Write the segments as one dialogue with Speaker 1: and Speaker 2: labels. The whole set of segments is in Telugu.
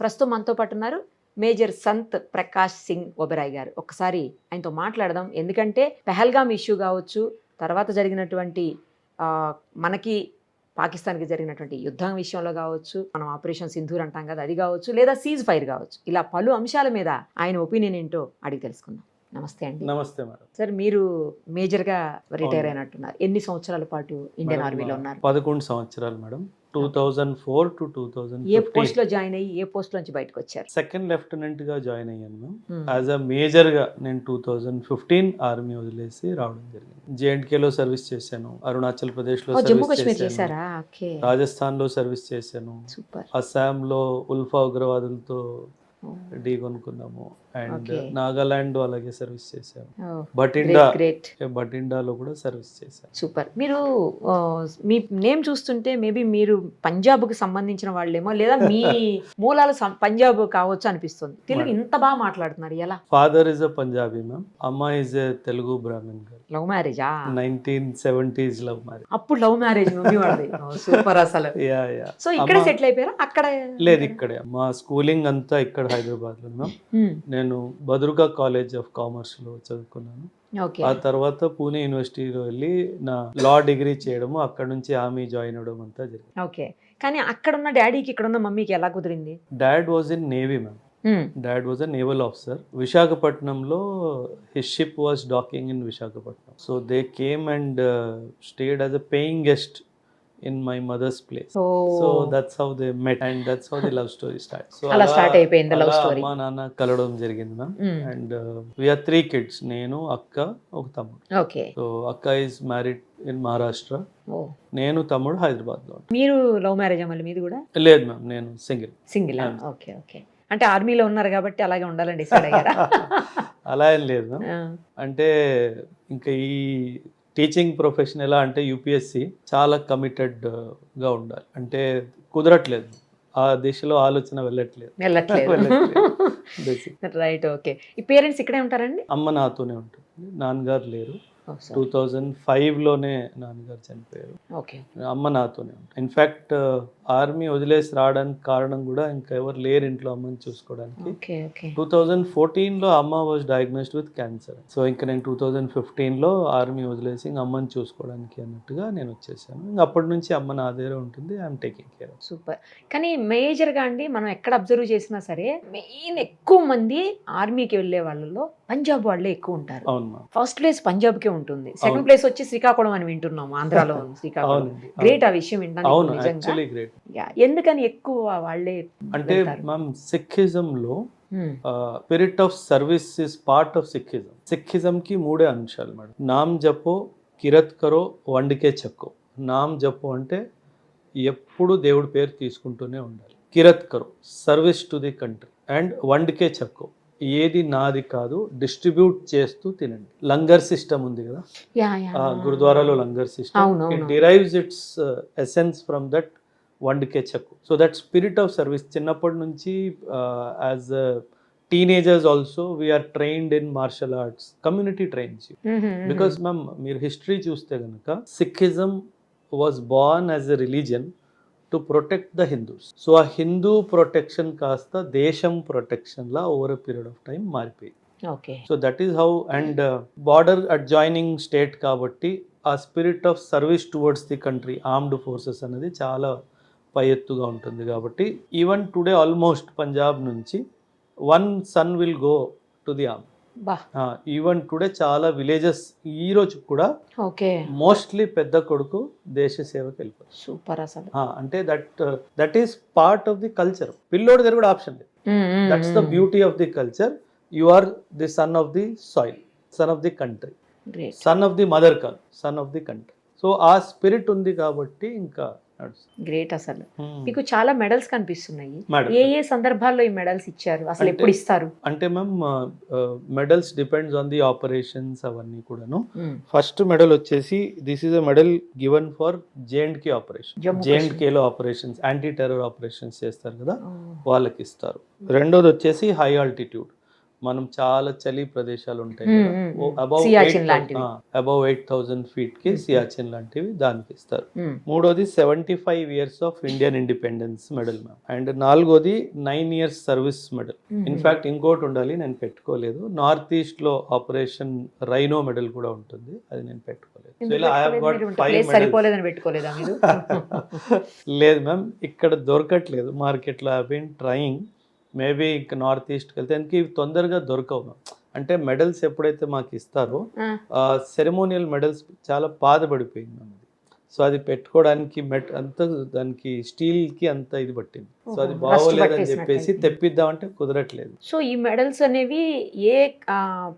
Speaker 1: ప్రస్తుతం మనతో పాటు ఉన్నారు మేజర్ సంత్ ప్రకాష్ సింగ్ ఒబెరాయ్ గారు. ఒకసారి ఆయనతో మాట్లాడదాం. ఎందుకంటే పెహల్గామ్ ఇష్యూ కావచ్చు, తర్వాత జరిగినటువంటి మనకి పాకిస్తాన్కి జరిగినటువంటి యుద్ధం విషయంలో కావచ్చు, మనం ఆపరేషన్ సింధూర్ అంటాం కదా, అది కావచ్చు, లేదా సీజ్ ఫైర్ కావచ్చు, ఇలా పలు అంశాల మీద ఆయన ఒపీనియన్ ఏంటో అడిగి తెలుసుకుందాం. నమస్తే అండి.
Speaker 2: నమస్తే మేడం.
Speaker 1: సార్, మీరు మేజర్గా రిటైర్ అయినట్టున్నారు. ఎన్ని సంవత్సరాల పాటు ఇండియన్ ఆర్మీలో ఉన్నారు?
Speaker 2: 11 సంవత్సరాలు మేడం. 2004 to 2015.
Speaker 1: ఏ పోస్ట్ లో జాయిన్ అయ్యి ఏ పోస్ట్ నుంచి బయటకు వచ్చారు?
Speaker 2: సెకండ్ లెఫ్టినెంట్ గా జాయిన్ అయ్యాను మ్యామ్. యాజ్ అ మేజర్ గా నేను 2015 ఆర్మీ వదిలేసి రావడం జరిగింది. జేఎండ్కే లో సర్వీస్ చేశాను, అరుణాచల్ ప్రదేశ్ లో
Speaker 1: జమ్మూ
Speaker 2: సర్వీస్
Speaker 1: కాశ్మీర్
Speaker 2: చేశాను,
Speaker 1: చేశారా? ఓకే.
Speaker 2: రాజస్థాన్ లో సర్వీస్ చేశాను,
Speaker 1: సూపర్.
Speaker 2: అస్సాం లో ఉల్ఫా ఉగ్రవాదులతో ఢీ కొనుక్కున్నాము, అండ్ నాగాలాండ్ అలాగే సర్వీస్ చేశాను. బటిండాలో కూడా సర్వీస్ చేశాను.
Speaker 1: సూపర్. మీరు మీ నేమ్ చూస్తుంటే మేబీ మీరు పంజాబ్ కి సంబంధించిన వాళ్ళేమో, లేదా మీ మూలాలు పంజాబ్ కావచ్చు అనిపిస్తుంది. తెలుగు ఇంత బాగా మాట్లాడుతున్నారు ఎలా?
Speaker 2: Father is a Punjabi ma'am, అమ్మ is a Telugu Brahmin girl.
Speaker 1: Love మ్యారేజా?
Speaker 2: 1970s love marriage.
Speaker 1: అప్పుడు లవ్ మ్యారేజ్ మమ్మీ వాళ్ళది. సూపర్ అసలు. సో ఇక్కడ సెటిల్ అయిపోయారా? అక్కడ
Speaker 2: లేదు, ఇక్కడే. మా స్కూలింగ్ అంతా ఇక్కడ హైదరాబాద్ లో మ్యామ్. నేను బదుర్గా కాలేజ్ ఆఫ్ కామర్స్ లో చదువుకున్నాను. ఆ తర్వాత పూణే యూనివర్సిటీలో వెళ్ళి నా లా డిగ్రీ చేయడము, అక్కడ నుంచి ఆర్మీ జాయిన్ అవడం అంతా జరిగింది.
Speaker 1: ఓకే. కానీ అక్కడ ఉన్న డాడీకి ఇక్కడ ఉన్న మమ్మీకి ఎలా కుదిరింది?
Speaker 2: Dad was in navy ma'am. Dad was a naval officer. విశాఖపట్నంలో his ship was docking in Visakhapatnam. So they came and stayed as a paying guest in my mother's place. So that's how they met and that's how the love story starts. So
Speaker 1: ala start అయిపోయింది the love story.
Speaker 2: అమ్మా నాన్న కలవడం జరిగింది ma'am. And we are 3 kids, నేను, అక్క, ఒక తమ్ముడు.
Speaker 1: ఓకే.
Speaker 2: సో అక్క is married in Maharashtra. నేను, తమ్ముడు హైదరాబాద్ లో.
Speaker 1: మీరు లవ్ మ్యారేజ్ మళ్ళీ మీది కూడా?
Speaker 2: లేదు మ్యామ్, నేను సింగిల్.
Speaker 1: Okay okay. అంటే ఆర్మీలో ఉన్నారు కాబట్టి అలాగే ఉండాలని డిసైడ్ అయ్యారా?
Speaker 2: అలా ఏం లేదు మ్యామ్. అంటే ఇంకా ఈ టీచింగ్ ప్రొఫెషన్ ఎలా అంటే యూపీఎస్సి చాలా కమిటెడ్గా ఉండాలి. అంటే కుదరట్లేదు, ఆ దిశలో ఆలోచన వెళ్ళట్లేదు.
Speaker 1: రైట్. ఓకే. ఈ పేరెంట్స్ ఇక్కడే ఉంటారండి?
Speaker 2: అమ్మ నాతోనే ఉంటుంది, నాన్నగారు లేరు. 2005లోనే నాన్నగారు చనిపోయారు.
Speaker 1: ఓకే.
Speaker 2: అమ్మ నాతోనే ఉంటుంది. ఇన్ఫ్యాక్ట్ ఆర్మీ వదిలేసి రావడానికి కారణం కూడా ఇంకా ఎవరు లేరు ఇంట్లో అమ్మని చూసుకోవడానికి. 2014లో అమ్మ was diagnosed with cancer. So ఇంకా నేను 2015లో ఆర్మీ వదిలేసి ఇంక అమ్మని చూసుకోవడానికి అన్నట్టుగా నేను వచ్చేసాను. ఇంక అప్పటి నుంచి అమ్మ నా దగ్గర ఉంటుంది, ఐఎమ్ టేకింగ్ కేర్.
Speaker 1: సూపర్. కానీ మేజర్గా అండి మనం ఎక్కడ అబ్జర్వ్ చేసినా సరే మెయిన్ ఎక్కువ మంది ఆర్మీకి వెళ్ళే వాళ్ళలో పంజాబ్ వాళ్ళే ఎక్కువ ఉంటారు.
Speaker 2: అవును.
Speaker 1: ఫస్ట్ ప్లేస్ పంజాబ్కే ఉంటుంది. సెకండ్ ప్లేస్ వచ్చి శ్రీకాకుళం అని వింటున్నాము, ఆంధ్రాలో శ్రీకాకుళం. గ్రేట్ ఆ విషయం వినడానికి. ఎందుకని ఎక్కువ వాళ్ళే
Speaker 2: అంటే మ్యామ్, సిక్కిజం లో spirit of service is part of Sikhism. Sikhism కి 3 అంశాలు మేడం. నామ్ జపో, కిరత్ కరో, వండికే చెక్కో. నామ్ జపో అంటే ఎప్పుడు దేవుడి పేరు తీసుకుంటూనే ఉండాలి. Kirat Karo, service to the country. And వండికే చెక్కో, ఏది నాది కాదు, డిస్ట్రిబ్యూట్ చేస్తూ తినండి. లంగర్ సిస్టమ్ ఉంది కదా, గురుద్వారాలో langar system, it derives its essence from that వండికే చెక్కు. So that spirit of service చిన్నప్పటి నుంచి as teenagers also we are trained in martial arts. Community trains you. Because ma'am, మీరు హిస్టరీ చూస్తే కనుక Sikhism was born as a religion to protect the Hindus. So ఆ హిందూ ప్రొటెక్షన్ కాస్త దేశం ప్రొటెక్షన్ లా over a period of time మారిపోయింది. So that is how. And border adjoining state కాబట్టి ఆ spirit of service towards the country, armed forces అనేది చాలా పై ఎత్తుగా ఉంటుంది. కాబట్టి ఈవెన్ టుడే ఆల్మోస్ట్ పంజాబ్ నుంచి 1 son will go to the army. Even today చాలా విలేజెస్ ఈ రోజు కూడా మోస్ట్లీ పెద్ద కొడుకు దేశ సేవకి వెళ్ళిపోతారు.
Speaker 1: సూపర్ అసలు.
Speaker 2: అంటే that is part of the culture. పిల్లోడి దగ్గర కూడా ఆప్షన్ లేదు. That's the beauty of the culture. You are the son of the soil, son of the country, son of the mother కాదు, son of the country. So ఆ స్పిరిట్ ఉంది కాబట్టి ఇంకా
Speaker 1: గ్రేట్. అసలు మీకు చాలా మెడల్స్ కనిపిస్తున్నాయి. ఏ ఏ సందర్భాల్లో ఈ మెడల్స్ ఇచ్చారు, అసలు ఎప్పుడు ఇస్తారు?
Speaker 2: అంటే ma'am, medals depends on the operations అవన్నీ కూడాను. ఫస్ట్ మెడల్ వచ్చేసి this is a medal given for J and K operation. జేఎండ్కేలో ఆపరేషన్స్, యాంటీ టెర్రర్ ఆపరేషన్స్ చేస్తారు కదా, వాళ్ళకి ఇస్తారు. రెండోది వచ్చేసి హై ఆల్టిట్యూడ్. మనం చాలా చలి ప్రదేశాలు ఉంటాయి
Speaker 1: మ్మ్,
Speaker 2: కదా,
Speaker 1: మ్మ్.
Speaker 2: అబౌవ్
Speaker 1: సియాచిన్ లాంటివి.
Speaker 2: అబౌవ్ 8,000 ఫీట్కి సియాచిన్ లాంటివి దానికి ఇస్తారు.
Speaker 1: మ్మ్.
Speaker 2: మూడోది 75 years of Indian independence medal ma'am. And నాలుగోది 9 years సర్వీస్ మెడల్. ఇన్ఫాక్ట్ ఇంకోటి ఉండాలి, నేను పెట్టుకోలేదు, నార్త్ ఈస్ట్ లో ఆపరేషన్ రైనో మెడల్ కూడా ఉంటుంది, అది నేను పెట్టుకోలేదు. సో ఇలా I have got 5
Speaker 1: place
Speaker 2: medals.
Speaker 1: సరిపోలేదని పెట్టుకోలేదా మీరు?
Speaker 2: లేదు మ్యామ్, ఇక్కడ దొరకట్లేదు మార్కెట్లో. ఐ బీన్ ట్రయింగ్, మేబీ ఇంకా నార్త్ ఈస్ట్కి వెళ్తే దానికి తొందరగా దొరకవు మ్యామ్. అంటే మెడల్స్ ఎప్పుడైతే మాకు ఇస్తారో
Speaker 1: ఆ,
Speaker 2: సెరమోనియల్ మెడల్స్ చాలా పాతబడిపోయింది మ్యామ్. సో అది పెట్టుకోవడానికి అంత దానికి స్టీల్కి అంత ఇది పట్టింది. సో అది
Speaker 1: ఓహో,
Speaker 2: బాగోలేదని
Speaker 1: రస్ట్
Speaker 2: చెప్పేసి
Speaker 1: పట్టేసినట్టు.
Speaker 2: తెప్పిద్దామంటే కుదరట్లేదు.
Speaker 1: సో ఈ మెడల్స్ అనేవి ఏ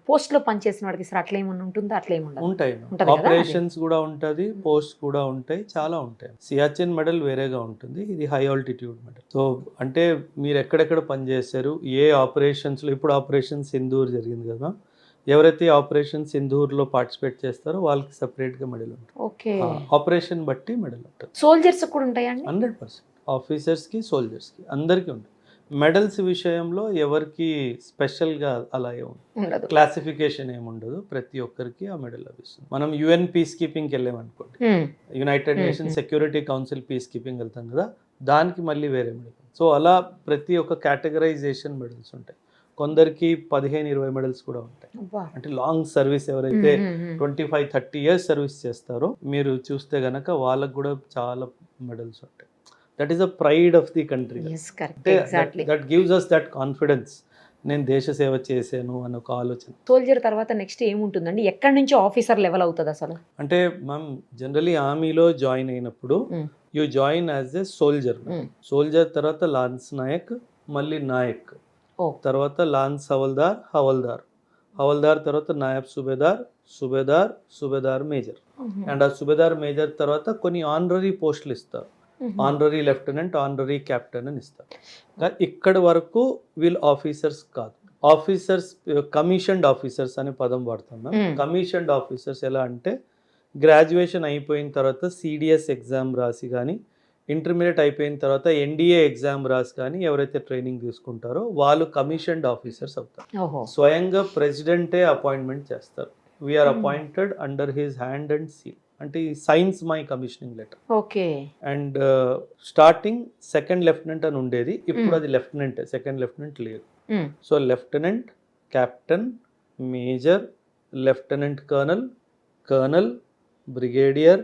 Speaker 1: పోస్ట్ లో పనిచేసిన వాడికి సార్ అట్లా ఏమన్నా ఉంటుందా? అట్లా ఏముండదు.
Speaker 2: ఉంటాయి
Speaker 1: ఉంటది కదా
Speaker 2: ఆపరేషన్స్ కూడా ఉంటుంది, పోస్ట్ కూడా ఉంటాయి, చాలా ఉంటాయి. సియాచిన్ మెడల్ వేరేగా ఉంటుంది, ఇది హై ఆల్టిట్యూడ్ మెడల్. సో అంటే మీరు ఎక్కడెక్కడ పనిచేశారు, ఏ ఆపరేషన్స్లో, ఇప్పుడు ఆపరేషన్ సింధూర్ జరిగింది కదా, ఎవరైతే ఆపరేషన్ సింధూర్లో పార్టిసిపేట్ చేస్తారో వాళ్ళకి సపరేట్గా మెడల్ ఉంటుంది.
Speaker 1: ఓకే.
Speaker 2: ఆపరేషన్ బట్టి మెడల్ ఉంటుంది.
Speaker 1: సోల్జర్స్ కూడా ఉంటాయండి?
Speaker 2: 100% ఆఫీసర్స్కి, సోల్జర్స్కి అందరికీ ఉంటుంది. మెడల్స్ విషయంలో ఎవరికి స్పెషల్గా అలా
Speaker 1: ఉండదు,
Speaker 2: క్లాసిఫికేషన్ ఏముండదు, ప్రతి ఒక్కరికి ఆ మెడల్ లభిస్తుంది. మనం యుఎన్ పీస్ కీపింగ్కి వెళ్ళామనుకోండి, united nations security council peacekeeping వెళ్తాం కదా, దానికి మళ్ళీ వేరే మెడల్. సో అలా ప్రతి ఒక్క కేటగరైజేషన్ మెడల్స్ ఉంటాయి. కొందరికి 15-20 మెడల్స్ కూడా ఉంటాయి.
Speaker 1: అబ్బా.
Speaker 2: అంటే లాంగ్ సర్వీస్ ఎవరైతే 25-30 years సర్వీస్ చేస్తారో మీరు చూస్తే గనక వాళ్ళకు కూడా చాలా మెడల్స్ ఉంటాయి. That is the pride of the country.
Speaker 1: Yes, correct.
Speaker 2: అంటే
Speaker 1: Exactly.
Speaker 2: That gives us that confidence, నేను దేశ సేవ చేశాను అన్న ఒక ఆలోచన.
Speaker 1: సోల్జర్ తర్వాత నెక్స్ట్ ఏముంటుందండి? ఎక్కడి నుంచి ఆఫీసర్ లెవెల్ అవుతుంది అసలు?
Speaker 2: అంటే మ్యామ్ జనరలీ ఆర్మీలో జాయిన్ అయినప్పుడు you join as a soldier. Soldier తర్వాత లాన్స్ నాయక్, మళ్ళీ నాయక్, తర్వాత లాన్స్ హవల్దార్, హవల్దార్ తర్వాత నాయబ్ సుబేదార్, సుబేదార్ మేజర్. అండ్ ఆ సుబేదార్ మేజర్ తర్వాత కొన్ని ఆనరరీ పోస్టులు ఇస్తారు, ఆనరరీ లెఫ్టినెంట్, ఆనరరీ క్యాప్టెన్ అని ఇస్తారు. ఇక్కడి వరకు వీళ్ళు ఆఫీసర్స్ కాదు. ఆఫీసర్స్ కమిషన్డ్ ఆఫీసర్స్ అనే పదం వాడతాం. కమిషన్డ్ ఆఫీసర్స్ ఎలా అంటే గ్రాడ్యుయేషన్ అయిపోయిన తర్వాత సిడిఎస్ ఎగ్జామ్ రాసి కానీ, ఇంటర్మీడియట్ అయిపోయిన తర్వాత ఎన్డీఏ ఎగ్జామ్ రాసి కానీ ఎవరైతే ట్రైనింగ్ తీసుకుంటారో వాళ్ళు కమిషన్డ్ ఆఫీసర్స్ అవుతారు. స్వయంగా ప్రెసిడెంటే అపాయింట్మెంట్ చేస్తారు. We're appointed under his hand and seal. అంటే ఈ signs my commissioning letter.
Speaker 1: Okay.
Speaker 2: And starting second lieutenant అని ఉండేది, ఇప్పుడు అది లెఫ్టినెంట్, సెకండ్ లెఫ్టినెంట్ లేదు. So lieutenant, captain, major, lieutenant colonel, brigadier,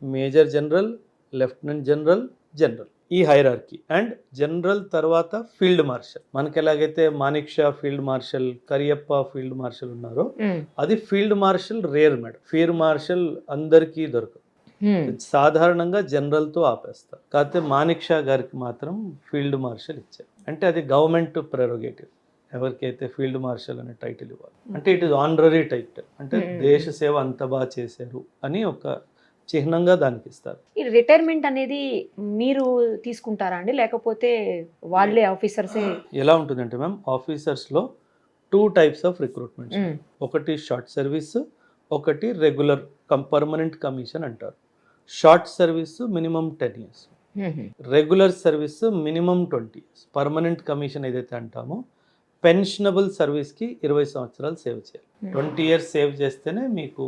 Speaker 2: major general, lieutenant general, general, ఈ హైరార్కీ. అండ్ జనరల్ తర్వాత ఫీల్డ్ మార్షల్. మనకి ఎలాగైతే Manekshaw field marshal, Cariappa field marshal ఉన్నారో అది field marshal rare madam. Field marshal అందరికీ దొరకదు, సాధారణంగా జనరల్తో ఆపేస్తారు. కాకపోతే మానిక్ షా గారికి మాత్రం ఫీల్డ్ మార్షల్ ఇచ్చారు. అంటే అది గవర్నమెంట్ ప్రెరోగేటివ్, ఎవరికైతే ఫీల్డ్ మార్షల్ అనే టైటిల్ ఇవ్వాలి. అంటే ఇట్ ఈస్ ఆనరరీ టైటిల్, అంటే దేశ సేవ అంత బాగా చేశారు అని ఒక చిహ్నంగా దానికి ఇస్తారు.
Speaker 1: ఈ రిటైర్మెంట్ అనేది మీరు తీసుకుంటారా అండి, లేకపోతే వాళ్ళే ఆఫీసర్సే?
Speaker 2: ఎలా ఉంటుందంటే మ్యామ్, ఆఫీసర్స్లో 2 types ఆఫ్ రిక్రూట్మెంట్. ఒకటి షార్ట్ సర్వీస్, ఒకటి రెగ్యులర్ పర్మనెంట్ కమిషన్ అంటారు. Short service minimum 10 years, regular service minimum 20 years. Permanent commission ఏదైతే అంటామో పెన్షనబుల్ సర్వీస్కి 20 సంవత్సరాలు సేవ్ చేయాలి. 20 years సేవ్ చేస్తేనే మీకు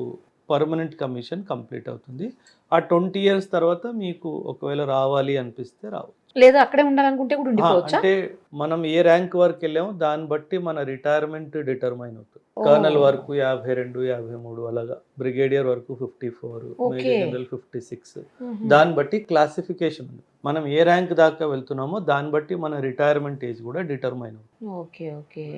Speaker 2: పర్మనెంట్ కమిషన్ కంప్లీట్ అవుతుంది. ఆ 20 years తర్వాత మీకు ఒకవేళ రావాలి అనిపిస్తే రావచ్చు,
Speaker 1: లేదా అక్కడే ఉండాలనుకుంటే కూడా ఉండిపోవచ్చా?
Speaker 2: అంటే మనం ఏ ర్యాంక్ వరకు వెళ్ళామో దాన్ని బట్టి మన రిటైర్మెంట్ డిటర్మైన్ అవుతుంది. కర్నల్ వరకు 52, 53 అలాగా, బ్రిగేడియర్ వరకు 54, మేజర్ జనరల్ 56. దాన్ని బట్టి క్లాసిఫికేషన్ ఉంది. మనం ఏ ర్యాంక్ దాకా వెళ్తున్నామో దాన్ని బట్టి మన రిటైర్మెంట్ ఏజ్ కూడా డిటర్మైన్ అవుతుంది.
Speaker 1: Okay okay.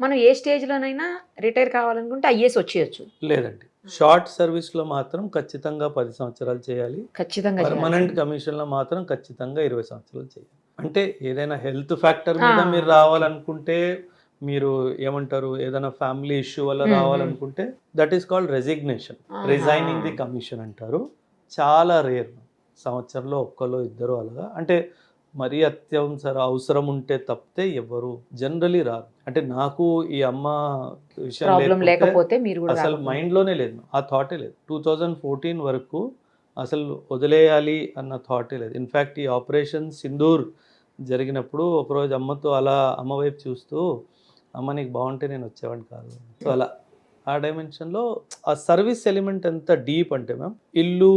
Speaker 1: మనం ఏ స్టేజ్లోనైనా రిటైర్ కావాలనుకుంటే ఐఏఎస్ వచ్చేయచ్చు?
Speaker 2: లేదండి, షార్ట్ సర్వీస్లో మాత్రం ఖచ్చితంగా 10 సంవత్సరాలు చేయాలి.
Speaker 1: ఖచ్చితంగా.
Speaker 2: పర్మనెంట్ కమిషన్లో మాత్రం ఖచ్చితంగా 20 సంవత్సరాలు చేయాలి. అంటే ఏదైనా హెల్త్ ఫ్యాక్టర్ మీద మీరు రావాలనుకుంటే, మీరు ఏమంటారు, ఏదైనా ఫ్యామిలీ ఇష్యూ వల్ల రావాలనుకుంటే that is called resignation, resigning the commission అంటారు. చాలా రేర్, సంవత్సరంలో ఒక్కలో ఇద్దరు అలాగా. అంటే మరీ అత్యవసర అవసరం ఉంటే తప్పితే ఎవరు జనరలీ రారు. అంటే నాకు ఈ అమ్మ విషయం
Speaker 1: లేకపోతే మీరు
Speaker 2: అసలు మైండ్లోనే లేదు, ఆ థాటే లేదు. 2014 వరకు అసలు వదిలేయాలి అన్న థాటే లేదు. ఇన్ఫ్యాక్ట్ ఈ ఆపరేషన్ సింధూర్ జరిగినప్పుడు ఒకరోజు అమ్మతో అలా అమ్మ వైపు చూస్తూ అమ్మ నీకు బాగుంటే నేను వచ్చేవాడిని కాదు. సో అలా ఆ డైమెన్షన్లో ఆ సర్వీస్ ఎలిమెంట్ ఎంత డీప్ అంటే మ్యామ్, ఇల్లు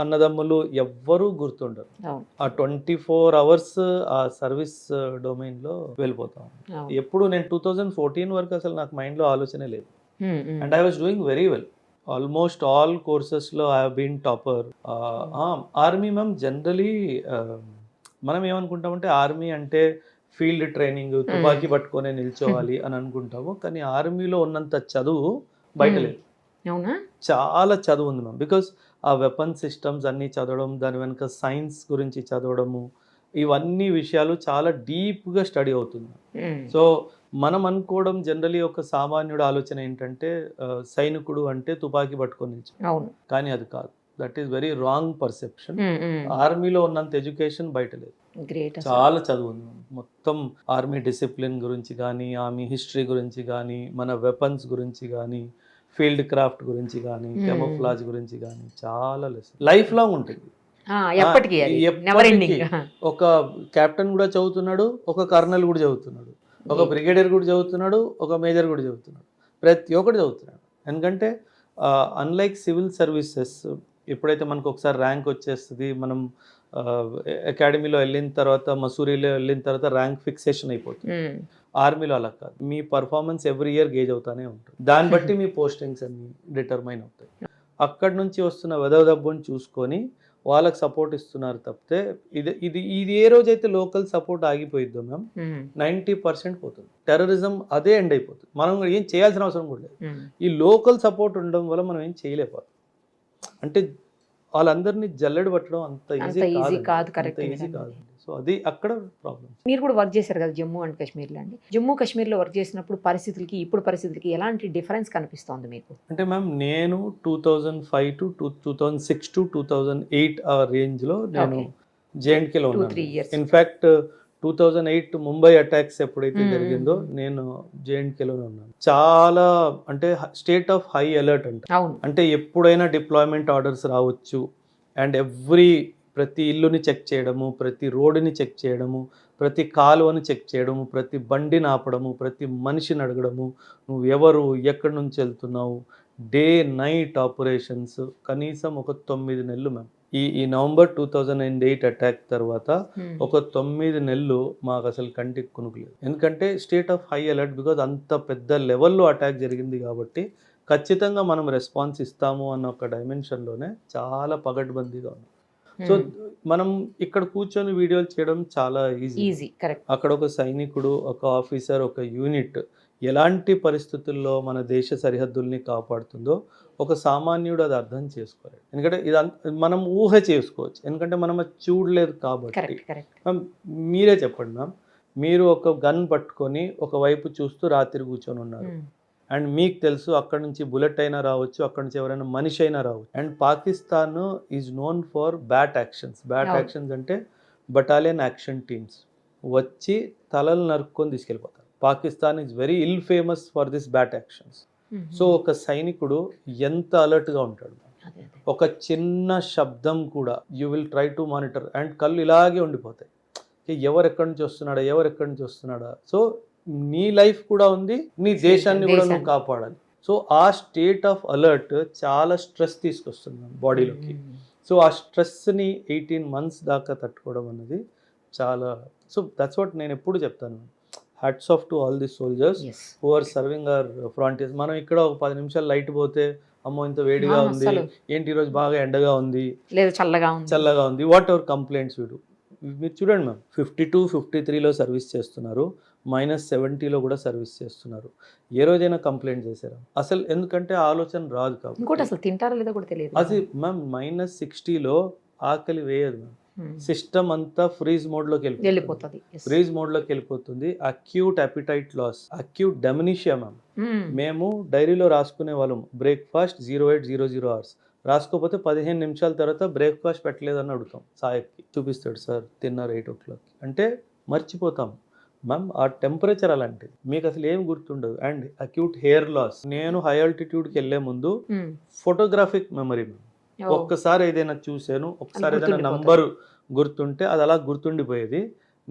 Speaker 2: అన్నదమ్ములు ఎవ్వరూ గుర్తుండరు.
Speaker 1: అవును.
Speaker 2: ఆ 24 hours ఆ సర్వీస్ డొమైన్లో వెళ్ళిపోతాం.
Speaker 1: అవును.
Speaker 2: ఎప్పుడు నేను 2014 వరకు అసలు నాకు మైండ్లో ఆలోచనే లేదు. And I was doing very well. Almost all కోర్సెస్లో I have been topper. Army ma'am generally మనం ఏమనుకుంటామంటే ఆర్మీ అంటే ఫీల్డ్ ట్రైనింగ్, తుపాకీ పట్టుకొని నిల్చోవాలి అని అనుకుంటాము. కానీ ఆర్మీలో ఉన్నంత చదువు బయట లేదు.
Speaker 1: అవునా?
Speaker 2: చాలా చదువు ఉంది మ్యామ్. బికాస్ ఆ వెపన్ సిస్టమ్స్ అన్నీ చదవడం, దాని వెనుక సైన్స్ గురించి చదవడము, ఇవన్నీ విషయాలు చాలా డీప్గా స్టడీ అవుతుంది. సో మనం అనుకోవడం జనరలీ ఒక సామాన్యుడు ఆలోచన ఏంటంటే సైనికుడు అంటే తుపాకీ పట్టుకొని నిల్చో,
Speaker 1: అవును.
Speaker 2: కానీ అది కాదు. That is very wrong perception. ఆర్మీలో ఉన్నంత ఎడ్యుకేషన్ బయట లేదు.
Speaker 1: గ్రేట్.
Speaker 2: చాలా చదువు ఉంది. మొత్తం ఆర్మీ డిసిప్లిన్ గురించి కానీ, ఆర్మీ హిస్టరీ గురించి కానీ, మన వెపన్స్ గురించి కానీ, ఫీల్డ్ క్రాఫ్ట్ గురించి కానీ, కెమోఫ్లాజ్ గురించి కానీ చాలా లెసన్ లైఫ్ లాంగ్ ఉంటుంది.
Speaker 1: ఎప్పటికీ నెవర్ ఎండింగ్.
Speaker 2: ఒక కెప్టెన్ కూడా చదువుతున్నాడు, ఒక కర్నల్ కూడా చదువుతున్నాడు, ఒక బ్రిగేడియర్ కూడా చదువుతున్నాడు, ఒక మేజర్ కూడా చదువుతున్నాడు, ప్రతి ఒక్కటి చదువుతున్నాడు. ఎందుకంటే అన్లైక్ సివిల్ సర్వీసెస్ ఎప్పుడైతే మనకు ఒకసారి ర్యాంక్ వచ్చేస్తుంది, మనం అకాడమీలో వెళ్ళిన తర్వాత, మసూరీలో వెళ్ళిన తర్వాత ర్యాంక్ ఫిక్సేషన్ అయిపోతుంది. ఆర్మీలో అలా కాదు. మీ పర్ఫార్మెన్స్ ఎవ్రీ ఇయర్ గేజ్ అవుతానే ఉంటుంది. దాన్ని బట్టి మీ పోస్టింగ్స్ అన్ని డిటర్మైన్ అవుతాయి. అక్కడి నుంచి వస్తున్న వెదవదబ్బుని చూసుకొని వాళ్ళకి సపోర్ట్ ఇస్తున్నారు తప్పితే ఇది ఏ రోజైతే లోకల్ సపోర్ట్ ఆగిపోయిద్దో మ్యామ్ 90% పోతుంది. టెర్రరిజం అదే ఎండ్ అయిపోతుంది. మనం ఏం చేయాల్సిన అవసరం కూడా లేదు. ఈ లోకల్ సపోర్ట్ ఉండడం వల్ల మనం ఏం చేయలేకపోతాం. అంటే వాళ్ళందరినీ జల్లెడ పట్టడం అంత ఈజీ కాదు. కరెక్ట్, ఈజీ కాదు. సో అది అక్కడ ప్రాబ్లం.
Speaker 1: మీరు కూడా వర్క్ చేశారు కదా జమ్మూ అండ్ కాశ్మీర్లో అండి. జమ్మూ కాశ్మీర్లో వర్క్ చేసినప్పుడు పరిస్థితులకి ఇప్పుడు పరిస్థితులకి ఎలాంటి డిఫరెన్స్ కనిపిస్తోంది మీకు?
Speaker 2: అంటే మ్యామ్ నేను 2005 to 2006 to 2008 ఆ రేంజ్లో నేను జేఎండ్కేలో ఉన్నాను. ఇన్ఫ్యాక్ట్ 2008 ముంబై అటాక్స్ ఎప్పుడైతే జరిగిందో నేను జేఎండ్కేలోనే ఉన్నాను. చాలా అంటే స్టేట్ ఆఫ్ హై అలర్ట్ అంటే ఎప్పుడైనా డిప్లాయ్మెంట్ ఆర్డర్స్ రావచ్చు. అండ్ ప్రతి ఇల్లుని చెక్ చేయడము, ప్రతి రోడ్డుని చెక్ చేయడము, ప్రతి కాలువని చెక్ చేయడము, ప్రతి బండిని ఆపడము, ప్రతి మనిషిని అడగడము, నువ్వు ఎవరు, ఎక్కడి నుంచి వెళ్తున్నావు, డే నైట్ ఆపరేషన్స్. కనీసం ఒక 9 నెలలు మ్యామ్. ఈ నవంబర్ 2008 అటాక్ తర్వాత ఒక 9 నెలలు మాకు అసలు కంటికి కునుకులేదు. ఎందుకంటే state of high alert. Because అంత పెద్ద లెవెల్లో అటాక్ జరిగింది కాబట్టి ఖచ్చితంగా మనం రెస్పాన్స్ ఇస్తాము అన్న ఒక డైమెన్షన్లోనే చాలా పగడ్బందీగా ఉంది. సో మనం ఇక్కడ కూర్చొని వీడియోలు చేయడం చాలా ఈజీ. కరెక్ట్. అక్కడ ఒక సైనికుడు, ఒక ఆఫీసర్, ఒక యూనిట్ ఎలాంటి పరిస్థితుల్లో మన దేశ సరిహద్దుల్ని కాపాడుతుందో ఒక సామాన్యుడు అది అర్థం చేసుకోలేదు. ఎందుకంటే ఇది మనం ఊహ చేసుకోవచ్చు, ఎందుకంటే మనం అది చూడలేదు కాబట్టి. మ్యామ్ మీరే చెప్పండి మ్యామ్, మీరు ఒక గన్ పట్టుకొని ఒకవైపు చూస్తూ రాత్రి కూర్చొని ఉన్నారు. అండ్ మీకు తెలుసు అక్కడ నుంచి బుల్లెట్ అయినా రావచ్చు, అక్కడ నుంచి ఎవరైనా మనిషి అయినా రావచ్చు. And Pakistan is known for bat actions అంటే బటాలియన్ యాక్షన్ టీమ్స్ వచ్చి తలలు నరుక్కొని తీసుకెళ్ళిపోతారు. Pakistan is very ill famous for this bat actions. So ఒక సైనికుడు ఎంత అలర్ట్గా ఉంటాడు. ఒక చిన్న శబ్దం కూడా you will try to monitor. And కళ్ళు ఇలాగే ఉండిపోతాయి, ఎవరెక్కడి నుంచి వస్తున్నాడా. సో నీ లైఫ్ కూడా ఉంది, నీ దేశాన్ని కూడా నువ్వు కాపాడాలి. సో ఆ స్టేట్ ఆఫ్ అలర్ట్ చాలా స్ట్రెస్ తీసుకొస్తుంది బాడీలోకి. సో ఆ స్ట్రెస్ని 18 months దాకా తట్టుకోవడం అన్నది చాలా. సో దట్స్ వాట్ నేను ఎప్పుడు చెప్తాను, hats off to all the soldiers who are serving our frontiers. మనం ఇక్కడ ఒక 10 నిమిషాలు లైట్ పోతే అమ్మో ఇంత వేడిగా ఉంది, ఏంటి ఈరోజు బాగా ఎండగా ఉంది, లేదు చల్లగా ఉంది, వాట్ ఎవర్ కంప్లైంట్స్ వీడు. మీరు చూడండి మ్యామ్, 52, 53లో సర్వీస్ చేస్తున్నారు, -70లో కూడా సర్వీస్ చేస్తున్నారు. ఏ రోజైనా కంప్లైంట్ చేశారా అసలు? ఎందుకంటే ఆలోచన రాదు కాబట్టి.
Speaker 1: అసలు తింటారా లేదా కూడా తెలియదు.
Speaker 2: అది మ్యామ్ -60లో ఆకలి వేయదు మ్యామ్. సిస్టమ్ అంతా ఫ్రీజ్ మోడ్లోకి వెళ్ళిపోతుంది. Acute appetite loss, acute dementia ma'am. మేము డైరీలో రాసుకునే వాళ్ళం, బ్రేక్ఫాస్ట్ 0800 hours రాసుకోకపోతే 15 నిమిషాల తర్వాత బ్రేక్ఫాస్ట్ పెట్టలేదని అడుగుతాం. సాయక్కి చూపిస్తాడు, సార్ తిన్నారు 8 o'clock అంటే మర్చిపోతాం మ్యామ్. ఆ టెంపరేచర్ అలాంటిది, మీకు అసలు ఏం గుర్తుండదు. And acute hair loss. నేను హై ఆల్టిట్యూడ్కి వెళ్ళే ముందు ఫోటోగ్రాఫిక్ మెమరీ మ్యామ్. ఒక్కసారి ఏదైనా చూసాను, ఒకసారి ఏదైనా నంబర్ గుర్తుంటే అది అలా గుర్తుండిపోయేది.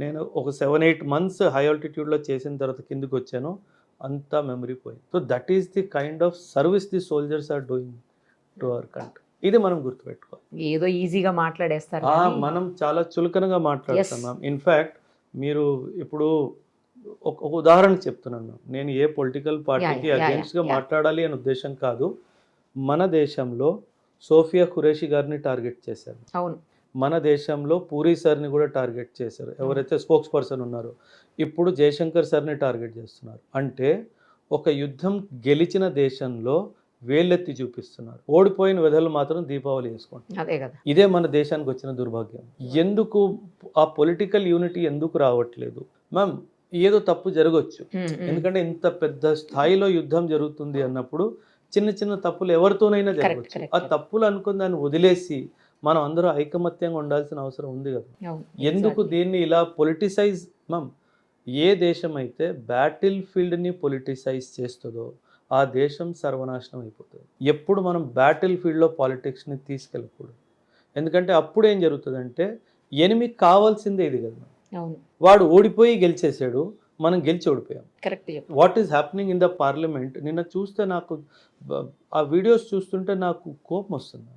Speaker 2: నేను ఒక 7-8 months హై ఆల్టిట్యూడ్లో చేసిన తర్వాత కిందకి వచ్చాను, అంతా మెమరీ పోయింది. So that is the kind of service the soldiers are doing to our country. ఇది మనం గుర్తుపెట్టుకోవాలి.
Speaker 1: ఏదో ఈజీగా మాట్లాడేస్తారు
Speaker 2: మనం చాలా చులకనగా మాట్లాడుతున్నాం. ఇన్ఫ్యాక్ట్ మీరు ఇప్పుడు ఒక ఉదాహరణ చెప్తున్నాను. నేను ఏ పొలిటికల్ పార్టీకి అగేన్స్ట్గా మాట్లాడాలి అనే ఉద్దేశం కాదు. మన దేశంలో సోఫియా ఖురేషి గారిని టార్గెట్ చేశారు.
Speaker 1: అవును.
Speaker 2: మన దేశంలో పూరి సార్ని కూడా టార్గెట్ చేశారు, ఎవరైతే స్పోక్స్ పర్సన్ ఉన్నారో. ఇప్పుడు జయశంకర్ సార్ని టార్గెట్ చేస్తున్నారు. అంటే ఒక యుద్ధం గెలిచిన దేశంలో వేలెత్తి చూపిస్తున్నారు, ఓడిపోయిన విధులు మాత్రం దీపావళి చేసుకుంటారు.
Speaker 1: అదే కదా,
Speaker 2: ఇదే మన దేశానికి వచ్చిన దుర్భాగ్యం. ఎందుకు ఆ పొలిటికల్ యూనిటీ ఎందుకు రావట్లేదు మ్యామ్? ఏదో తప్పు జరగవచ్చు, ఎందుకంటే ఇంత పెద్ద స్థాయిలో యుద్ధం జరుగుతుంది అన్నప్పుడు చిన్న చిన్న తప్పులు ఎవరితోనైనా జరగవచ్చు. ఆ తప్పులు అనుకుని దాన్ని వదిలేసి మనం అందరూ ఐకమత్యంగా ఉండాల్సిన అవసరం ఉంది కదా. ఎందుకు దీన్ని ఇలా పొలిటిసైజ్? మ్యామ్, ఏ దేశం అయితే బ్యాటిల్ ఫీల్డ్ని పొలిటిసైజ్ చేస్తుందో ఆ దేశం సర్వనాశనం అయిపోతుంది. ఎప్పుడు మనం బ్యాటిల్ ఫీల్డ్లో పాలిటిక్స్ని తీసుకెళ్ళకూడదు. ఎందుకంటే అప్పుడు ఏం జరుగుతుందంటే ఎనిమికి కావాల్సిందే ఇది కదా. వాడు ఓడిపోయి గెలిచేసాడు, మనం గెలిచి ఓడిపోయాం. What is happening in the parliament? నిన్న చూస్తే నాకు ఆ వీడియోస్ చూస్తుంటే నాకు కోపం వస్తుంది.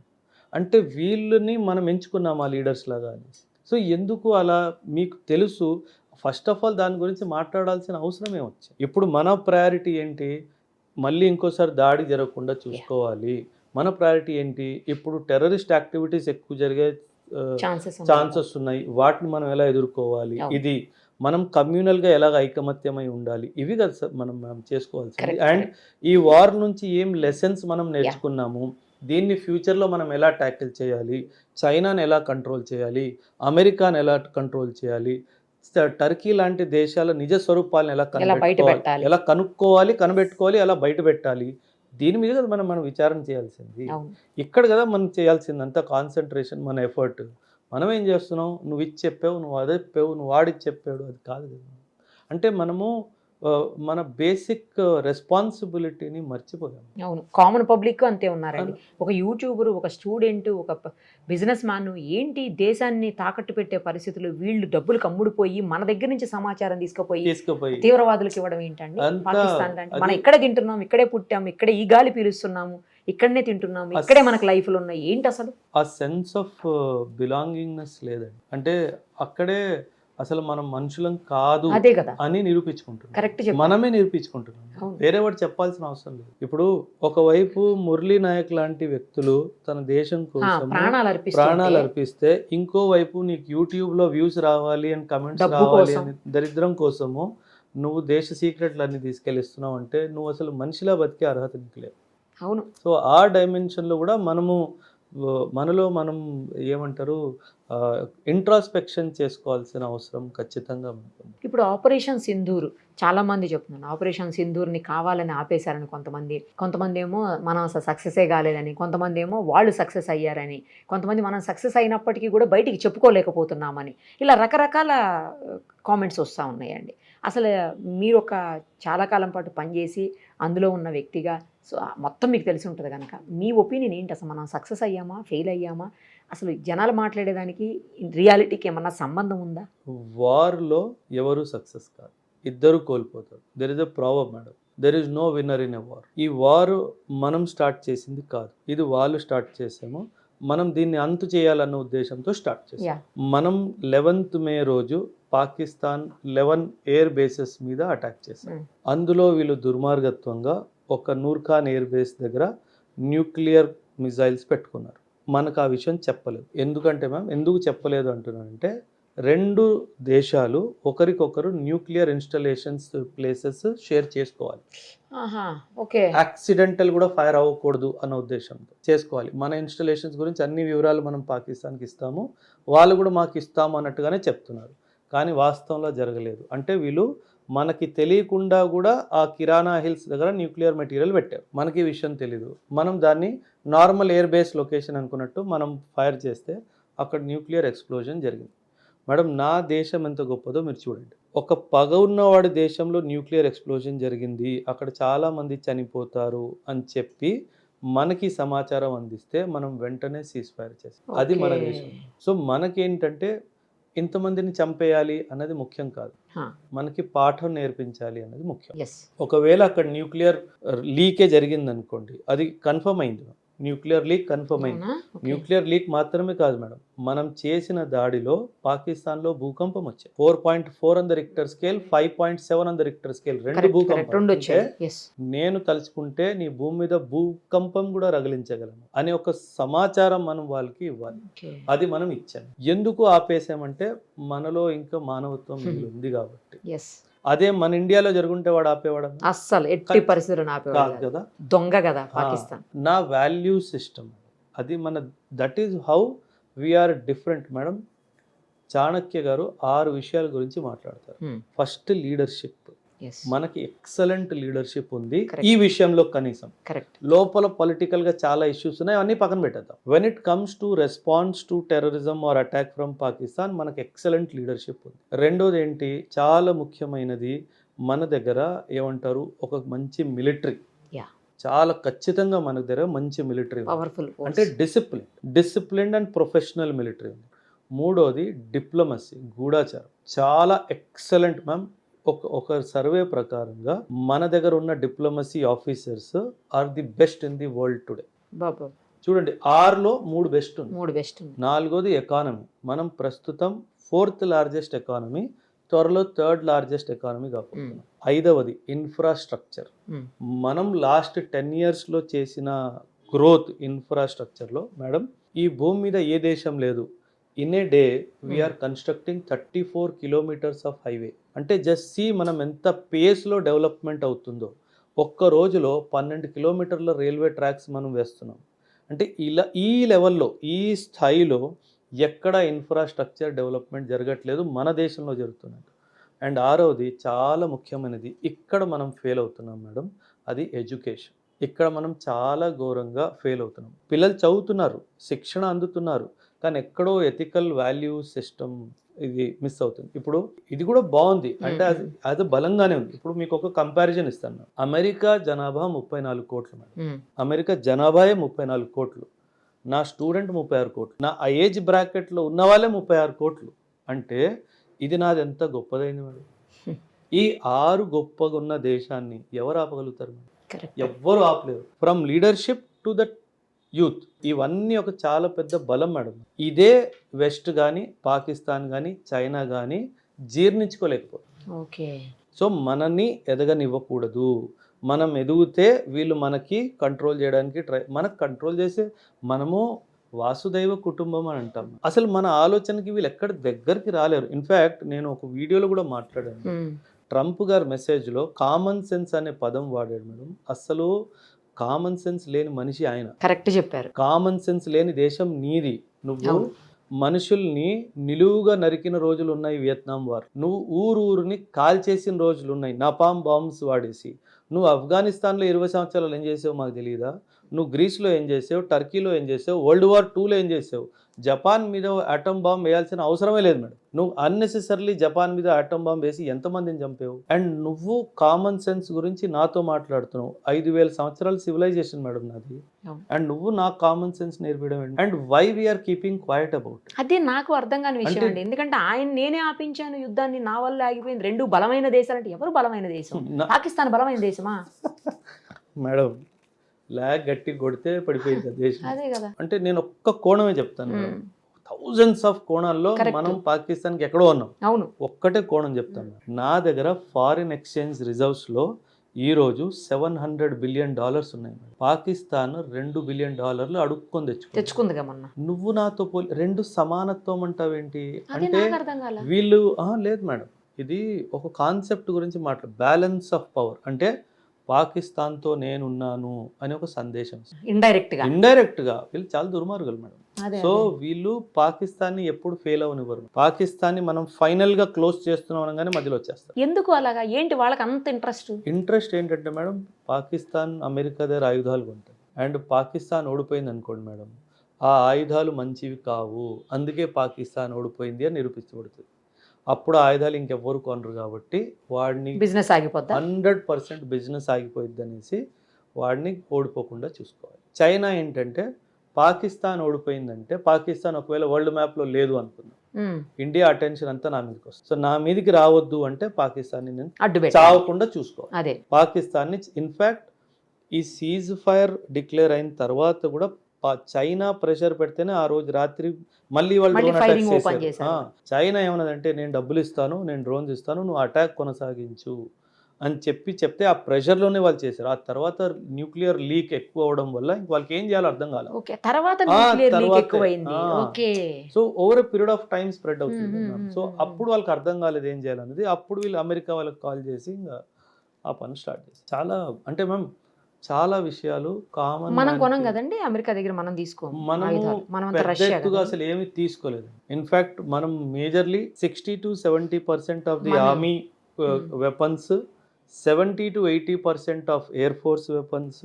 Speaker 2: అంటే వీళ్ళని మనం ఎంచుకున్నాం ఆ లీడర్స్ లాగా అని. సో ఎందుకు అలా? మీకు తెలుసు, ఫస్ట్ ఆఫ్ ఆల్ దాని గురించి మాట్లాడాల్సిన అవసరమే వచ్చింది. ఇప్పుడు మన ప్రయారిటీ ఏంటి? మళ్ళీ ఇంకోసారి దాడి జరగకుండా చూసుకోవాలి. మన ప్రయారిటీ ఏంటి? ఇప్పుడు టెర్రరిస్ట్ యాక్టివిటీస్ ఎక్కువ జరిగే ఛాన్సెస్ ఉన్నాయి, వాటిని మనం ఎలా ఎదుర్కోవాలి, ఇది మనం కమ్యూనల్గా ఎలాగ ఐకమత్యమై ఉండాలి, ఇవి కదా మనం చేసుకోవాల్సింది. అండ్ ఈ వార్ నుంచి ఏం లెసన్స్ మనం నేర్చుకున్నాము, దీన్ని ఫ్యూచర్లో మనం ఎలా ట్యాకిల్ చేయాలి, చైనాని ఎలా కంట్రోల్ చేయాలి, అమెరికాని ఎలా కంట్రోల్ చేయాలి, టర్కీ లాంటి దేశాల నిజ స్వరూపాలను ఎలా కనుక్కోవాలి, కనిపెట్టుకోవాలి, ఎలా బయట పెట్టాలి, దీని మీద కదా మనం విచారణ చేయాల్సింది. ఇక్కడ కదా మనం చేయాల్సింది అంతా కాన్సన్ట్రేషన్, మన ఎఫర్ట్. మనం ఏం చేస్తున్నాం? నువ్వు ఇది చెప్పావు, నువ్వు అదే చెప్పావు, నువ్వు వాడికి చెప్పాడు, అది కాదు కదా. అంటే మనము మన బేసిక్ రెస్పాన్సిబిలిటీని మర్చిపోయాం.
Speaker 1: అవును, కామన్ పబ్లిక్ అంతే ఉన్నారండి. ఒక యూట్యూబర్, ఒక స్టూడెంట్, ఒక బిజినెస్ మ్యాన్ ఏంటి దేశాన్ని తాకట్టు పెట్టే పరిస్థితులు, వీళ్ళు డబ్బులు కమ్ముడిపోయి మన దగ్గర నుంచి సమాచారం తీసుకుపోయి తీవ్రవాదులకు ఇవ్వడం ఏంటండి? పాకిస్తాన్ లాంటి మనం ఇక్కడే తింటున్నాం, ఇక్కడే పుట్టాము, ఇక్కడే ఈ గాలి పీలుస్తున్నాము, ఇక్కడనే తింటున్నాము, ఇక్కడే మనకు లైఫ్లు ఉన్నాయి. ఏంటి అసలు
Speaker 2: ఆ సెన్స్ ఆఫ్ బిలాంగింగ్నెస్ లేదండి. అంటే అక్కడే అసలు మనం మనుషులం కాదు అని నిరూపించుకుంటున్నాం, మనమే నిరూపించుకుంటున్నాం. వేరే వాడు చెప్పాల్సిన అవసరం లేదు. ఇప్పుడు ఒకవైపు మురళీ నాయక్ లాంటి వ్యక్తులు తన దేశం కోసం ప్రాణాలు అర్పిస్తే, ఇంకోవైపు నీకు యూట్యూబ్ లో వ్యూస్ రావాలి అని, కమెంట్స్ రావాలి అని, దరిద్రం కోసము నువ్వు దేశ సీక్రెట్లు అన్ని తీసుకెళ్ళిస్తున్నావు అంటే నువ్వు అసలు మనిషిలా బతికే అర్హత నీకు లేదు.
Speaker 1: అవును.
Speaker 2: సో ఆ డైమెన్షన్లో కూడా మనలో మనం ఏమంటారు, ఇంట్రాస్పెక్షన్ చేసుకోవాల్సిన అవసరం ఖచ్చితంగా ఉంటుంది.
Speaker 1: ఇప్పుడు ఆపరేషన్ సింధూర్ చాలా మంది చెప్తున్నారు, ఆపరేషన్ సింధూర్ని కావాలని ఆపేశారని కొంతమంది ఏమో మనం సక్సెసే కాలేదని, కొంతమంది ఏమో వాళ్ళు సక్సెస్ అయ్యారని, కొంతమంది మనం సక్సెస్ అయినప్పటికీ కూడా బయటికి చెప్పుకోలేకపోతున్నామని, ఇలా రకరకాల కామెంట్స్ వస్తూ ఉన్నాయండి. అసలు మీరు ఒక చాలా కాలం పాటు పనిచేసి అందులో ఉన్న వ్యక్తిగా, సో మొత్తం మీకు తెలిసి ఉంటుంది కనుక మీ ఒపీనియన్ ఏంటి? అసలు మనం సక్సెస్ అయ్యామా, ఫెయిల్ అయ్యామా? అసలు జనాలు మాట్లాడేదానికి రియాలిటీకి ఏమన్నా సంబంధం ఉందా?
Speaker 2: వార్లో ఎవరు సక్సెస్ కాదు, ఇద్దరు కోల్పోతారు. There is a problem madam, there is no winner in a war. ఈ వార్ మనం స్టార్ట్ చేసింది కాదు, ఇది వాళ్ళు స్టార్ట్ చేసాము. మనం దీన్ని అంతు చేయాలన్న ఉద్దేశంతో స్టార్ట్ చేసాం. మనం 11th మే రోజు పాకిస్తాన్ 11 ఎయిర్ బేసెస్ మీద అటాక్ చేశాం. అందులో వీళ్ళు దుర్మార్గత్వంగా ఒక నూర్ఖాన్ ఎయిర్ బేస్ దగ్గర న్యూక్లియర్ మిజైల్స్ పెట్టుకున్నారు. మనకు ఆ విషయం చెప్పలేదు. ఎందుకంటే ఎందుకు చెప్పలేదు అంటున్నానంటే, 2 దేశాలు ఒకరికొకరు న్యూక్లియర్ ఇన్స్టాలేషన్స్ ప్లేసెస్ షేర్ చేసుకోవాలి. యాక్సిడెంటల్ కూడా ఫైర్ అవ్వకూడదు అన్న ఉద్దేశంతో చేసుకోవాలి. మన ఇన్స్టాలేషన్స్ గురించి అన్ని వివరాలు మనం పాకిస్తాన్కి ఇస్తాము, వాళ్ళు కూడా మాకు ఇస్తాము అన్నట్టుగానే చెప్తున్నారు. కానీ వాస్తవంలో జరగలేదు. అంటే వీళ్ళు మనకి తెలియకుండా కూడా ఆ కిరాణా హిల్స్ దగ్గర న్యూక్లియర్ మెటీరియల్ పెట్టారు, మనకి విషయం తెలీదు. మనం దాన్ని నార్మల్ ఎయిర్ బేస్ లొకేషన్ అనుకున్నట్టు మనం ఫైర్ చేస్తే అక్కడ న్యూక్లియర్ ఎక్స్ప్లోజన్ జరిగింది. మేడం, నా దేశం ఎంత గొప్పదో మీరు చూడండి. ఒక పగ ఉన్నవాడి దేశంలో న్యూక్లియర్ ఎక్స్ప్లోజన్ జరిగింది, అక్కడ చాలామంది చనిపోతారు అని చెప్పి మనకి సమాచారం అందిస్తే మనం వెంటనే సీజ్ ఫైర్ చేస్తాం. అది మన దేశం. సో మనకేంటంటే ఇంతమందిని చంపేయాలి అన్నది ముఖ్యం కాదు, మనకి పాఠం నేర్పించాలి అన్నది ముఖ్యం.
Speaker 1: ఎస్
Speaker 2: ఒకవేళ అక్కడ న్యూక్లియర్ లీకే జరిగింది అనుకోండి, అది కన్ఫర్మ్ అయింది, న్యూక్లియర్ లీక్ కన్ఫర్మ్ అయింది. న్యూక్లియర్ లీక్ మాత్రమే కాదు మేడం, మనం చేసిన దాడిలో పాకిస్తాన్లో భూకంపం వచ్చాయి. 4.4 on the Richter scale, 5.7 on the Richter scale, రెండు భూకంపం. నేను తలుచుకుంటే నీ భూమి మీద భూకంపం కూడా రగిలించగలను అనే ఒక సమాచారం మనం వాళ్ళకి ఇవ్వాలి. అది మనం ఇచ్చాం. ఎందుకు ఆపేసామంటే మనలో ఇంకా మానవత్వం మిగిలి ఉంది కాబట్టి. అదే మన ఇండియాలో జరుగుంటే వాడు ఆపేవాడు
Speaker 1: అస్సలు ఎట్టి పరిస్థితుల్లో ఆపేవాడు
Speaker 2: కదా,
Speaker 1: దొంగ కదా పాకిస్తాన్.
Speaker 2: నా వాల్యూ సిస్టమ్ అది మన, that is how we're different madam. Chanakya గారు 6 విషయాల గురించి మాట్లాడతారు. ఫస్ట్ లీడర్షిప్, మనకి ఎక్సలెంట్ లీడర్షిప్ ఉంది ఈ విషయంలో. కనీసం లోపల పొలిటికల్ గా చాలా ఇష్యూస్ ఉన్నాయి, అన్ని పక్కన పెట్టేద్దాం. When it comes to response to terrorism or attack from Pakistan మనకి ఎక్సలెంట్ లీడర్షిప్ ఉంది. రెండోది ఏంటి, చాలా ముఖ్యమైనది, మన దగ్గర ఏమంటారు, ఒక మంచి మిలిటరీ, చాలా ఖచ్చితంగా మన దగ్గర మంచి మిలిటరీ, అంటే డిసిప్లిన్ అండ్ ప్రొఫెషనల్ మిలిటరీ ఉంది. మూడోది డిప్లొమసీ, గూఢాచారం, చాలా ఎక్సలెంట్ మ్యామ్. ఒక సర్వే ప్రకారంగా మన దగ్గర ఉన్న diplomacy officers are the best in the world today. చూడండి, 6లో 3 బెస్ట్. నాలుగోది ఎకానమీ, మనం ప్రస్తుతం 4th లార్జెస్ట్ ఎకానమీ, త్వరలో 3rd లార్జెస్ట్ ఎకానమీ కాబోతున్నాం. 5వది ఇన్ఫ్రాస్ట్రక్చర్, మనం లాస్ట్ 10 yearsలో చేసిన గ్రోత్ ఇన్ఫ్రాస్ట్రక్చర్లో మేడం ఈ భూమి మీద ఏ దేశం లేదు. In a day we're constructing 34 kilometers of highway. అంటే జస్ట్ సీ మనం ఎంత పేస్లో డెవలప్మెంట్ అవుతుందో. ఒక్క రోజులో 12 kilometerల రైల్వే ట్రాక్స్ మనం వేస్తున్నాం. అంటే ఇలా ఈ లెవెల్లో, ఈ స్థాయిలో ఎక్కడ ఇన్ఫ్రాస్ట్రక్చర్ డెవలప్మెంట్ జరగట్లేదు, మన దేశంలో జరుగుతున్నది. అండ్ 6వది చాలా ముఖ్యమైనది, ఇక్కడ మనం ఫెయిల్ అవుతున్నాం మేడం, అది ఎడ్యుకేషన్. ఇక్కడ మనం చాలా ఘోరంగా ఫెయిల్ అవుతున్నాం. పిల్లలు చదువుతున్నారు, శిక్షణ అందుతున్నారు, కానీ ఎక్కడో ఎథికల్ వాల్యూ సిస్టమ్ ఇది మిస్ అవుతుంది. ఇప్పుడు ఇది కూడా బాగుంది అంటే అది బలంగానే ఉంది. ఇప్పుడు మీకు ఒక కంపారిజన్ ఇస్తాను. అమెరికా జనాభా 34 కోట్లు మేడం, అమెరికా జనాభాయే 34 కోట్లు, నా స్టూడెంట్ 36 కోట్లు, నా ఏజ్ బ్రాకెట్లో ఉన్న వాళ్ళే 36 కోట్లు. అంటే ఇది నాది ఎంత గొప్పదైంది మేడం. ఈ 6 గొప్పగా ఉన్న దేశాన్ని ఎవరు ఆపగలుగుతారు మేడం? ఎవ్వరు ఆపలేరు. From leadership to that youth, ఇవన్నీ ఒక చాలా పెద్ద బలం మేడం. ఇదే వెస్ట్ కానీ, పాకిస్తాన్ కానీ, చైనా కానీ జీర్ణించుకోలేకపోతుంది. సో మనని ఎదగనివ్వకూడదు. మనం ఎదిగితే వీళ్ళు మనకి కంట్రోల్ చేయడానికి మనకు కంట్రోల్ చేసే, మనము వాసుదైవ కుటుంబం అని అంటాం. అసలు మన ఆలోచనకి వీళ్ళు ఎక్కడ దగ్గరికి రాలేరు. ఇన్ఫ్యాక్ట్ నేను ఒక వీడియోలో కూడా మాట్లాడాను, ట్రంప్ గారి మెసేజ్లో కామన్ సెన్స్ అనే పదం వాడాడు మేడం. అసలు కామన్ సెన్స్ లేని మనిషి ఆయన.
Speaker 1: కరెక్ట్ చెప్పారు. కామన్
Speaker 2: సెన్స్ లేని దేశం నీది. నువ్వు మనుషుల్ని నిలువుగా నరికిన రోజులు ఉన్నాయి వియత్నాం వార్. నువ్వు ఊరూరిని కాల్చేసిన రోజులు ఉన్నాయి నపామ్ బాంబ్స్ వాడేసి. నువ్వు ఆఫ్ఘనిస్తాన్లో 20 సంవత్సరాలు ఏం చేసావు మాకు తెలియదా? నువ్వు గ్రీస్లో ఏం చేసావు, టర్కీలో ఏం చేసావు, World War IIలో ఏం చేసావు? జపాన్ మీద ఆటమ్ బాంబ్ వేయాల్సిన అవసరమే లేదు మేడం. నువ్వు అన్నెసెసర్లీ జపాన్ మీద ఆటమ్ బాంబ్ వేసి ఎంతమందిని చంపావు? అండ్ నువ్వు కామన్ సెన్స్ గురించి నాతో మాట్లాడుతున్నావు. 5000 సంవత్సరాల సివిలైజేషన్ మేడం నాది. అండ్ నువ్వు నాకు కామన్ సెన్స్ నేర్పడం ఏంటి? And why we're keeping quiet about?
Speaker 1: అదే నాకు అర్థం కాని విషయం అండి. ఎందుకంటే నేనే ఆపించాను యుద్ధాన్ని, నా వల్ల ఆగిపోయింది. 2 బలమైన దేశాలు అంటే ఎవరు బలమైన దేశం? పాకిస్తాన్ బలమైన దేశమా
Speaker 2: మేడం? లాగ్ గట్టి కొడితే పడిపోయింది దేశం. అంటే నేను ఒక్క కోణమే చెప్తాను, థౌజండ్స్ ఆఫ్ కోణాల్లో మనం పాకిస్తాన్కి ఎక్కడో ఉన్నాం.
Speaker 1: అవును,
Speaker 2: ఒక్కటే కోణం చెప్తాను. నా దగ్గర ఫారిన్ ఎక్స్చేంజ్ రిజర్వ్స్ లో ఈ రోజు $700 బిలియన్ ఉన్నాయి. పాకిస్తాన్ $2 బిలియన్ అడుక్కొని తెచ్చుకుంది. నువ్వు నాతో పోలి 2 సమానత్వం అంటావేంటి? అంటే వీళ్ళు లేదు మేడం, ఇది ఒక కాన్సెప్ట్ గురించి బ్యాలెన్స్ ఆఫ్ పవర్. అంటే పాకిస్తాన్తో నేనున్నాను అనే ఒక సందేశం. ఇండైరెక్ట్ గా వీళ్ళు చాలా దుర్మార్గులు మేడం. సో వీళ్ళు పాకిస్తాన్ని ఎప్పుడు ఫెయిల్ అవనివ్వరు. పాకిస్తాన్ని మనం ఫైనల్ గా క్లోజ్ చేస్తున్నాం అనగానే మధ్యలో వచ్చేస్తారు.
Speaker 1: ఎందుకు అలాగా? ఏంటి వాళ్ళకి అంత ఇంట్రెస్ట్
Speaker 2: ఏంటంటే మేడం, పాకిస్తాన్ అమెరికా దగ్గర ఆయుధాలు కొంటాయి. అండ్ పాకిస్తాన్ ఓడిపోయింది అనుకోండి మేడం, ఆ ఆయుధాలు మంచివి కావు, అందుకే పాకిస్తాన్ ఓడిపోయింది అని నిరూపించబడుతుంది. అప్పుడు ఆయుధాలు ఇంకెవ్వరు కొనరు కాబట్టి వాడిని
Speaker 1: బిజినెస్ ఆగిపోద్ది,
Speaker 2: 100% బిజినెస్ ఆగిపోయిద్ది అనేసి వాడిని ఓడిపోకుండా చూసుకోవాలి. చైనా ఏంటంటే పాకిస్తాన్ ఓడిపోయిందంటే, పాకిస్తాన్ ఒకవేళ వరల్డ్ మ్యాప్లో లేదు అనుకుందాం, ఇండియా అటెన్షన్ అంతా నా మీదకి వస్తుంది. సో నా మీదకి రావద్దు అంటే పాకిస్తాన్ని నేను
Speaker 1: అడ్డు
Speaker 2: చావకుండా చూసుకోవాలి.
Speaker 1: అదే
Speaker 2: పాకిస్తాన్ని ఇన్ఫాక్ట్ ఈ సీజ్ ఫైర్ డిక్లేర్ అయిన తర్వాత కూడా చైనా ప్రెషర్ పెడితేనే ఆ రోజు రాత్రి మళ్ళీ వాళ్ళు
Speaker 1: మళ్ళీ
Speaker 2: డ్రోన్
Speaker 1: firing
Speaker 2: అటాక్
Speaker 1: open
Speaker 2: చేశారు.
Speaker 1: చేశారు.
Speaker 2: చైనా ఏమన్నదంటే నేను డబ్బులు ఇస్తాను, నేను డ్రోన్స్ ఇస్తాను, నువ్వు అటాక్ కొనసాగించు అని చెప్తే ఆ ప్రెషర్లోనే వాళ్ళు చేశారు. ఆ తర్వాత న్యూక్లియర్ లీక్ ఎక్కువ అవడం వల్ల ఇంక వాళ్ళకి ఏం చేయాలో అర్థం కాలేదు.
Speaker 1: ఓకే, తర్వాత న్యూక్లియర్ లీక్
Speaker 2: తర్వాతే.
Speaker 1: ఎక్కువైంది. Okay,
Speaker 2: so over a period of time spread అవుతుంది. సో అప్పుడు వాళ్ళకి అర్థం కాలేదు ఏం చేయాలనేది. అప్పుడు వీళ్ళు అమెరికా వాళ్ళకి కాల్ చేసి ఇంకా ఆ పని స్టార్ట్ చేసి చాలా అంటే మ్యామ్ చాలా విషయాలు కామన్.
Speaker 1: మనం కొనం కదండి అమెరికా దగ్గర, మనం తీసుకోము ఆయుధాలు. మనం అంతా
Speaker 2: పెద్ద
Speaker 1: రష్యా
Speaker 2: ఎత్తుగా అసలు ఏమి తీసుకోలేదు. ఇన్ఫాక్ట్ మనం majorly 60 to 70% of the army weapons, 70 to 80% of air force weapons,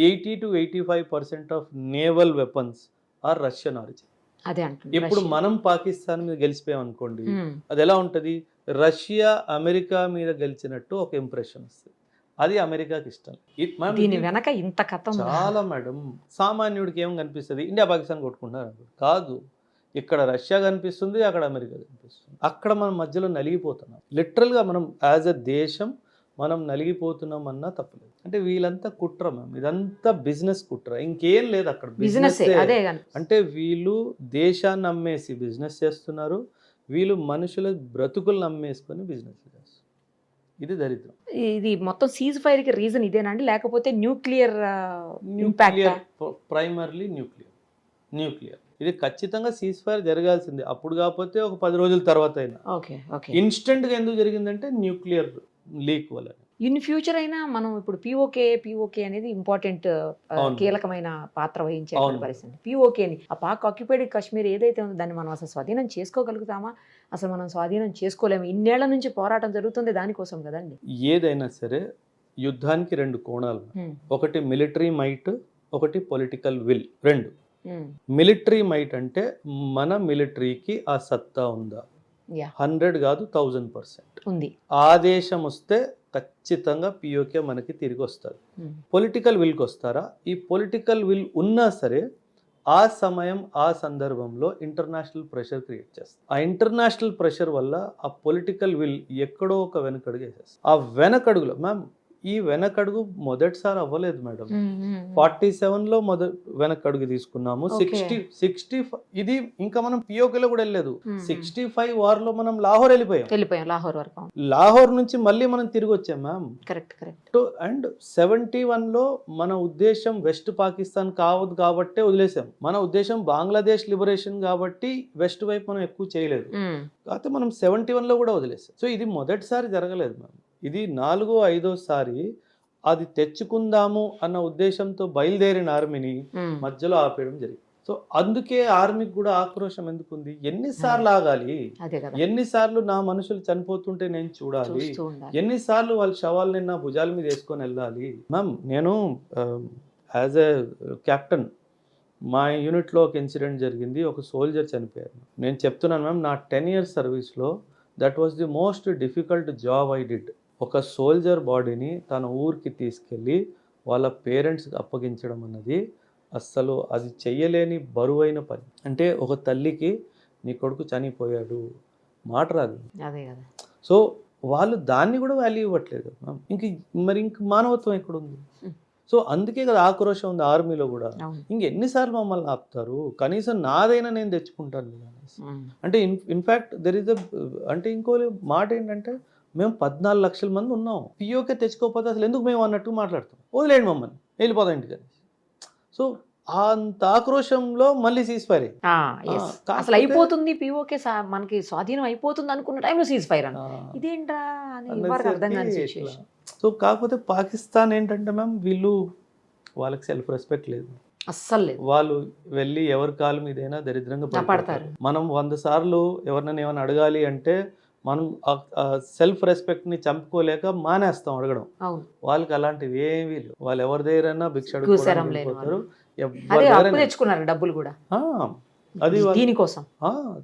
Speaker 2: 80 to 85% of naval weapons are Russian origin.
Speaker 1: అదే అంటున్నా.
Speaker 2: ఇప్పుడు మనం పాకిస్తాన్ మీద గెలిచిపోయాం అనుకోండి, అది ఎలా ఉంటది, రష్యా అమెరికా మీద గెలిచినట్టు ఒక ఇంప్రెషన్ వస్తుంది. అది అమెరికాకి ఇష్టం.
Speaker 1: దీని వెనక ఇంత కథ ఉందా?
Speaker 2: చాలా మేడం. సామాన్యుడికి ఏం కనిపిస్తుంది, ఇండియా పాకిస్తాన్ కొట్టుకుంటారు కాదు. ఇక్కడ రష్యా కనిపిస్తుంది, అక్కడ అమెరికా కనిపిస్తుంది. అక్కడ మనం మధ్యలో నలిగిపోతున్నాం. లిటరల్గా మనం యాజ్ అ దేశం మనం నలిగిపోతున్నాం అన్నా తప్పలేదు. అంటే వీళ్ళంతా కుట్ర మ్యామ్, ఇదంతా బిజినెస్ కుట్ర, ఇంకేం లేదు అక్కడ.
Speaker 1: బిజినెస్ అదే
Speaker 2: అంటే వీళ్ళు దేశాన్ని అమ్మేసి బిజినెస్ చేస్తున్నారు, వీళ్ళు మనుషుల బ్రతుకులను అమ్మేసుకొని బిజినెస్ చేస్తారు. ఇది దరిద్రం.
Speaker 1: ఇది మొత్తం సీజ్ ఫైర్ కి రీజన్ ఇదేనండి, లేకపోతే న్యూక్లియర్ ఇంపాక్ట్?
Speaker 2: Primarily nuclear. ఇది ఖచ్చితంగా సీజ్ ఫైర్ జరగాల్సిందే, అప్పుడు కాకపోతే ఒక 10 రోజుల తర్వాత అయినా.
Speaker 1: Okay okay.
Speaker 2: ఇన్స్టెంట్ గా ఎందుకు జరిగిందంటే న్యూక్లియర్ లీక్ వల్ల.
Speaker 1: ఇన్ ఫ్యూచర్ అయినా మనం ఇప్పుడు పిఓకే అనేది ఇంపార్టెంట్ కీలకమైన పాత్ర వహించే పరిస్థితి. పిఓకేని ఆ పాక్ ఆక్యుపైడ్ కాశ్మీర్ ఏదైతే ఉందో దాన్ని మనం అసలు స్వాధీనం చేసుకోగలుగుతామా? అసలు మనం స్వాధీనం చేసుకోలేము. ఇన్నేళ్ల నుంచి పోరాటం జరుగుతుంది దానికోసం కదండి.
Speaker 2: ఏదైనా సరే యుద్ధానికి 2 కోణాలు, ఒకటి మిలిటరీ మైట్, ఒకటి పొలిటికల్ విల్. 2. మిలిటరీ మైట్ అంటే మన మిలిటరీకి ఆ సత్తా ఉందా? 100 కాదు 1000%
Speaker 1: ఉంది.
Speaker 2: ఆదేశం వస్తే ఖచ్చితంగా పిఓకే మనకి తిరిగి వస్తుంది. పొలిటికల్ విల్కి వస్తారా? ఈ పొలిటికల్ విల్ ఉన్నా సరే ఆ సమయం ఆ సందర్భంలో ఇంటర్నేషనల్ ప్రెషర్ క్రియేట్ చేస్తుంది. ఆ ఇంటర్నేషనల్ ప్రెషర్ వల్ల ఆ పొలిటికల్ విల్ ఎక్కడో ఒక వెనకడుగు వేసేస్తుంది. ఆ వెనకడుగులో మ్యామ్, ఈ వెనకడుగు మొదటిసారి అవ్వలేదు మేడం. 47లో వెనకడుగు తీసుకున్నాము. 60 ఇది ఇంకా మనం పిఓకేలో కూడా వెళ్ళలేదు. 65 వార్లో మనం లాహోర్ వెళ్ళిపోయాం. లాహోర్ నుంచి మళ్ళీ మనం తిరిగి వచ్చాం మ్యామ్.
Speaker 1: కరెక్ట్.
Speaker 2: అండ్ 71లో మన ఉద్దేశం వెస్ట్ పాకిస్తాన్ కావద్దు కాబట్టే వదిలేసాం. మన ఉద్దేశం బంగ్లాదేశ్ లిబరేషన్ కాబట్టి వెస్ట్ వైపు మనం ఎక్కువ చేయలేదు. కాకపోతే మనం 71లో కూడా వదిలేసాం. సో ఇది మొదటిసారి జరగలేదు మ్యామ్. ఇది 4వ 5వసారి అది తెచ్చుకుందాము అన్న ఉద్దేశంతో బయలుదేరిన ఆర్మీని మధ్యలో ఆపేయడం జరిగింది. సో అందుకే ఆర్మీకి కూడా ఆక్రోశం ఎందుకుంది? ఎన్నిసార్లు ఆగాలి? ఎన్నిసార్లు నా మనుషులు చనిపోతుంటే నేను చూడాలి? ఎన్నిసార్లు వాళ్ళ శవాలని నా భుజాల మీద వేసుకొని వెళ్ళాలి? మ్యామ్, నేను యాజ్ ఎ కెప్టెన్ మా యూనిట్లో ఒక ఇన్సిడెంట్ జరిగింది. ఒక సోల్జర్ చనిపోయారు. నేను చెప్తున్నాను మ్యామ్, నా 10 years సర్వీస్లో that was the most difficult job I did. ఒక సోల్జర్ బాడీని తన ఊరికి తీసుకెళ్ళి వాళ్ళ పేరెంట్స్కి అప్పగించడం అన్నది అస్సలు అది చెయ్యలేని బరువైన పని. అంటే ఒక తల్లికి నీ కొడుకు చనిపోయాడు మాట రాదు. సో వాళ్ళు దాన్ని కూడా వాల్యూ ఇవ్వట్లేదు. ఇంక మానవత్వం ఎక్కడుంది? సో అందుకే కదా ఆక్రోశం ఉంది ఆర్మీలో కూడా. ఇంకెన్నిసార్లు మమ్మల్ని ఆపుతారు? కనీసం నాదైనా నేను తెచ్చుకుంటాను కదా. అంటే ఇన్ఫ్యాక్ట్ దెర్ ఇస్ అంటే ఇంకో మాట ఏంటంటే, మేము 14 లక్షల మంది ఉన్నాం, పిఓకే తెచ్చుకోకపోతే అసలు ఎందుకు మేము అన్నట్టు మాట్లాడతాం. వదిలేండి మమ్మల్ని, వెళ్ళిపోతాం ఇంటికి. సో అంత ఆక్రోశంలో మళ్ళీ సీజ్ ఫైర్
Speaker 1: అసలు అయిపోతుంది. పిఓకే మనకి స్వాధీనం అయిపోతుంది అనుకున్న టైంలో సీజ్ ఫైర్ ఇదేంటా అని అర్థం కాని సిచ్యువేషన్.
Speaker 2: సో కాకపోతే పాకిస్తాన్ ఏంటంటే మ్యామ్, వీళ్ళు వాళ్ళకి సెల్ఫ్ రెస్పెక్ట్ లేదు
Speaker 1: అస్సలు.
Speaker 2: వాళ్ళు వెళ్ళి ఎవరి కాలు మీదైనా దరిద్రంగా పడతారు. మనం 100 సార్లు ఎవరినైనా ఏమైనా అడగాలి అంటే మనం సెల్ఫ్ రెస్పెక్ట్ ని చంపుకోలేక మానేస్తాం అడగడం. వాళ్ళకి అలాంటివి ఏమీ లేవు. వాళ్ళు ఎవరి దగ్గరైనా భిక్ష అడుగుతారు.
Speaker 1: డబ్బులు కూడా
Speaker 2: అది
Speaker 1: దీనికోసం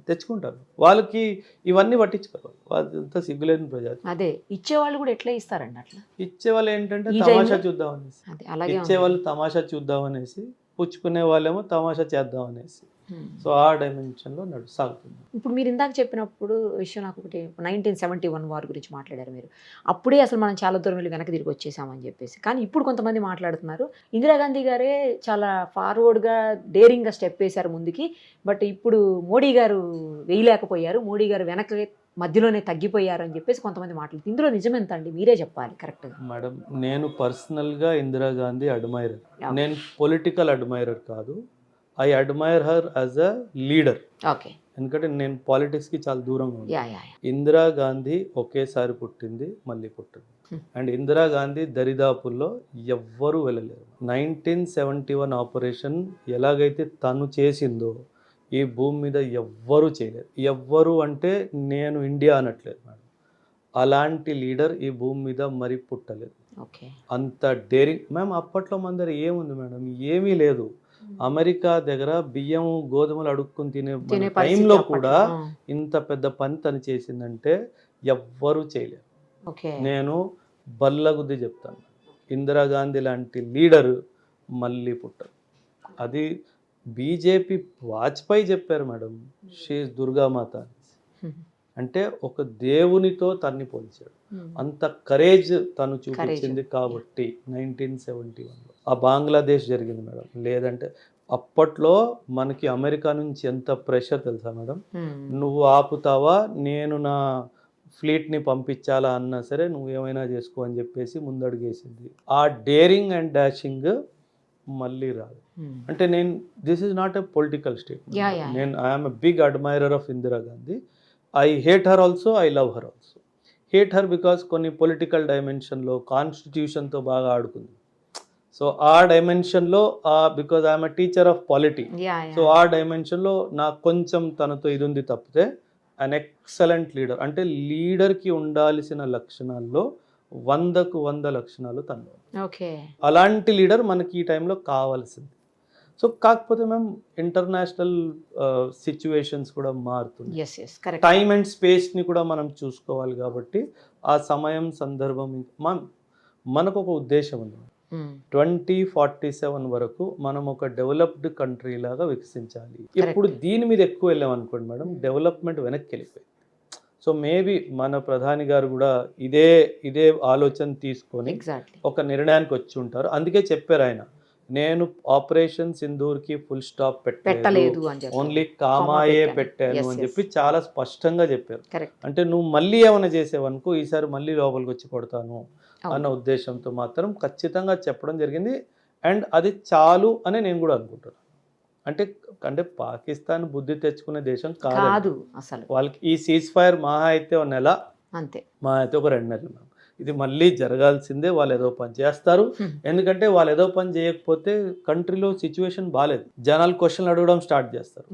Speaker 2: తెచ్చుకుంటారు. వాళ్ళకి ఇవన్నీ పట్టించుకోరు. వాళ్ళంతా సిగ్గులేని ప్రజలు.
Speaker 1: అదే ఇచ్చేవాళ్ళు కూడా ఎట్లా ఇస్తారండి? అట్లా
Speaker 2: ఇచ్చేవాళ్ళు ఏంటంటే తమాషా చూద్దాం అనేసి, ఇచ్చేవాళ్ళు తమాషా చూద్దాం అనేసి, పుచ్చుకునే వాళ్ళేమో తమాషా చేద్దాం అనేసి. సో ఆ డైమెన్షన్లో సాగుతుంది.
Speaker 1: ఇప్పుడు మీరు ఇందాక చెప్పినప్పుడు విషయం నాకు ఒకటి 1971 వార్ గురించి మాట్లాడారు మీరు. అప్పుడే అసలు మనం చాలా దూరం వెళ్ళి వెనక్కి తిరిగి వచ్చేసామని చెప్పేసి. కానీ ఇప్పుడు కొంతమంది మాట్లాడుతున్నారు ఇందిరాగాంధీ గారే చాలా ఫార్వర్డ్గా డేరింగ్గా స్టెప్ వేశారు ముందుకి. బట్ ఇప్పుడు మోడీ గారు వేయలేకపోయారు, మోడీ గారు వెనక్కి మధ్యలోనే తగ్గిపోయారు అని చెప్పేసి కొంతమంది మాట్లాడుతుంది. ఇందులో నిజం ఎంత అండి, మీరే చెప్పాలి కరెక్ట్గా.
Speaker 2: మేడం, నేను పర్సనల్గా ఇందిరాగాంధీ అడ్మైరర్. నేను పొలిటికల్ అడ్మైరర్ కాదు. I admire her as a leader.
Speaker 1: Okay.
Speaker 2: ఎందుకంటే నేను పాలిటిక్స్కి చాలా దూరంగా ఉన్నాను. ఇందిరాగాంధీ ఒకేసారి పుట్టింది, మళ్ళీ పుట్టింది. అండ్ ఇందిరాగాంధీ దరిదాపుల్లో ఎవ్వరూ వెళ్ళలేరు. 1971 ఆపరేషన్ ఎలాగైతే తను చేసిందో ఈ భూమి మీద ఎవ్వరూ చేయలేరు. ఎవ్వరు అంటే నేను ఇండియా అనట్లేదు మేడం. అలాంటి లీడర్ ఈ భూమి మీద మరి పుట్టలేదు. అంత డేరింగ్. మ్యామ్, అప్పట్లో మన దగ్గర ఏముంది మేడం? ఏమీ లేదు. అమెరికా దగ్గర బియ్యం గోధుమలు అడుక్కుని తినే టైంలో కూడా ఇంత పెద్ద పని తను చేసిందంటే ఎవ్వరూ చేయలేరు. నేను బల్లగుద్ది చెప్తాను, ఇందిరాగాంధీ లాంటి లీడరు మళ్ళీ పుట్టరు. అది బీజేపీ వాజ్పేయి చెప్పారు మేడం, షీఈ్ దుర్గామాత అంటే ఒక దేవునితో తన్ని పోల్చాడు. అంత కరేజ్ తను చూపించింది కాబట్టి 1971లో ఆ బంగ్లాదేశ్ జరిగింది మేడం. లేదంటే అప్పట్లో మనకి అమెరికా నుంచి ఎంత ప్రెషర్ తెలుసా మేడం? నువ్వు ఆపుతావా, నేను నా ఫ్లీట్ని పంపించాలా అన్నా సరే నువ్వు ఏమైనా చేసుకో అని చెప్పేసి ముందడుగేసింది. ఆ డేరింగ్ అండ్ డాషింగ్ మళ్ళీ రాదు. అంటే నేను this is not a political statement. నేను I'm a big admirer of Indira Gandhi. I hate her also, I love her also. Hate her because కొన్ని పొలిటికల్ డైమెన్షన్లో కాన్స్టిట్యూషన్తో బాగా ఆడుకుంది. సో ఆ డైమెన్షన్లో because I'm a teacher of polity, so ఆ డైమెన్షన్లో నాకు కొంచెం తనతో ఇది ఉంది. తప్పితే అన్ ఎక్సలెంట్ లీడర్. అంటే లీడర్కి ఉండాల్సిన లక్షణాల్లో 100కు 100 లక్షణాలు తనలో. అలాంటి లీడర్ మనకి ఈ టైంలో కావాల్సింది. సో కాకపోతే మేము ఇంటర్నేషనల్ సిచ్యువేషన్స్ కూడా మారుతుంది. టైం అండ్ స్పేస్ని కూడా మనం చూసుకోవాలి. కాబట్టి ఆ సమయం సందర్భం మనకు ఒక ఉద్దేశం ఉంది. 2047 వరకు మనం ఒక డెవలప్డ్ కంట్రీ లాగా వికసించాలి. ఇప్పుడు దీని మీద ఎక్కువ వెళ్ళాం అనుకోండి మేడం, డెవలప్మెంట్ వెనక్కి వెళ్ళిపోయింది. సో మేబీ మన ప్రధాని గారు కూడా ఇదే ఆలోచన తీసుకొని ఒక నిర్ణయానికి వచ్చి ఉంటారు. అందుకే చెప్పారు ఆయన, నేను ఆపరేషన్ సింధూర్కి ఫుల్ స్టాప్ పెట్టలేదు, ఓన్లీ కామాయే పెట్టాను అని చెప్పి చాలా స్పష్టంగా చెప్పారు. అంటే నువ్వు మళ్ళీ ఏమైనా చేసేవనుకో ఈసారి మళ్ళీ లోపలికి వచ్చి కొడతాను అన్న ఉద్దేశంతో మాత్రం ఖచ్చితంగా చెప్పడం జరిగింది. అండ్ అది చాలు అని నేను కూడా అనుకుంటున్నాను. అంటే పాకిస్తాన్ బుద్ధి తెచ్చుకునే దేశం కాదు అసలు. వాళ్ళకి ఈ సీజ్ ఫైర్ మహా అయితే 1 నెల, అంతే, మహా అయితే ఒక 2 నెలలు. ఇది మళ్ళీ జరగాల్సిందే. వాళ్ళు ఏదో పని చేస్తారు. ఎందుకంటే వాళ్ళు ఏదో పని చేయకపోతే కంట్రీలో సిచ్యువేషన్ బాగాలేదు. జనాలు క్వశ్చన్లు అడగడం స్టార్ట్ చేస్తారు.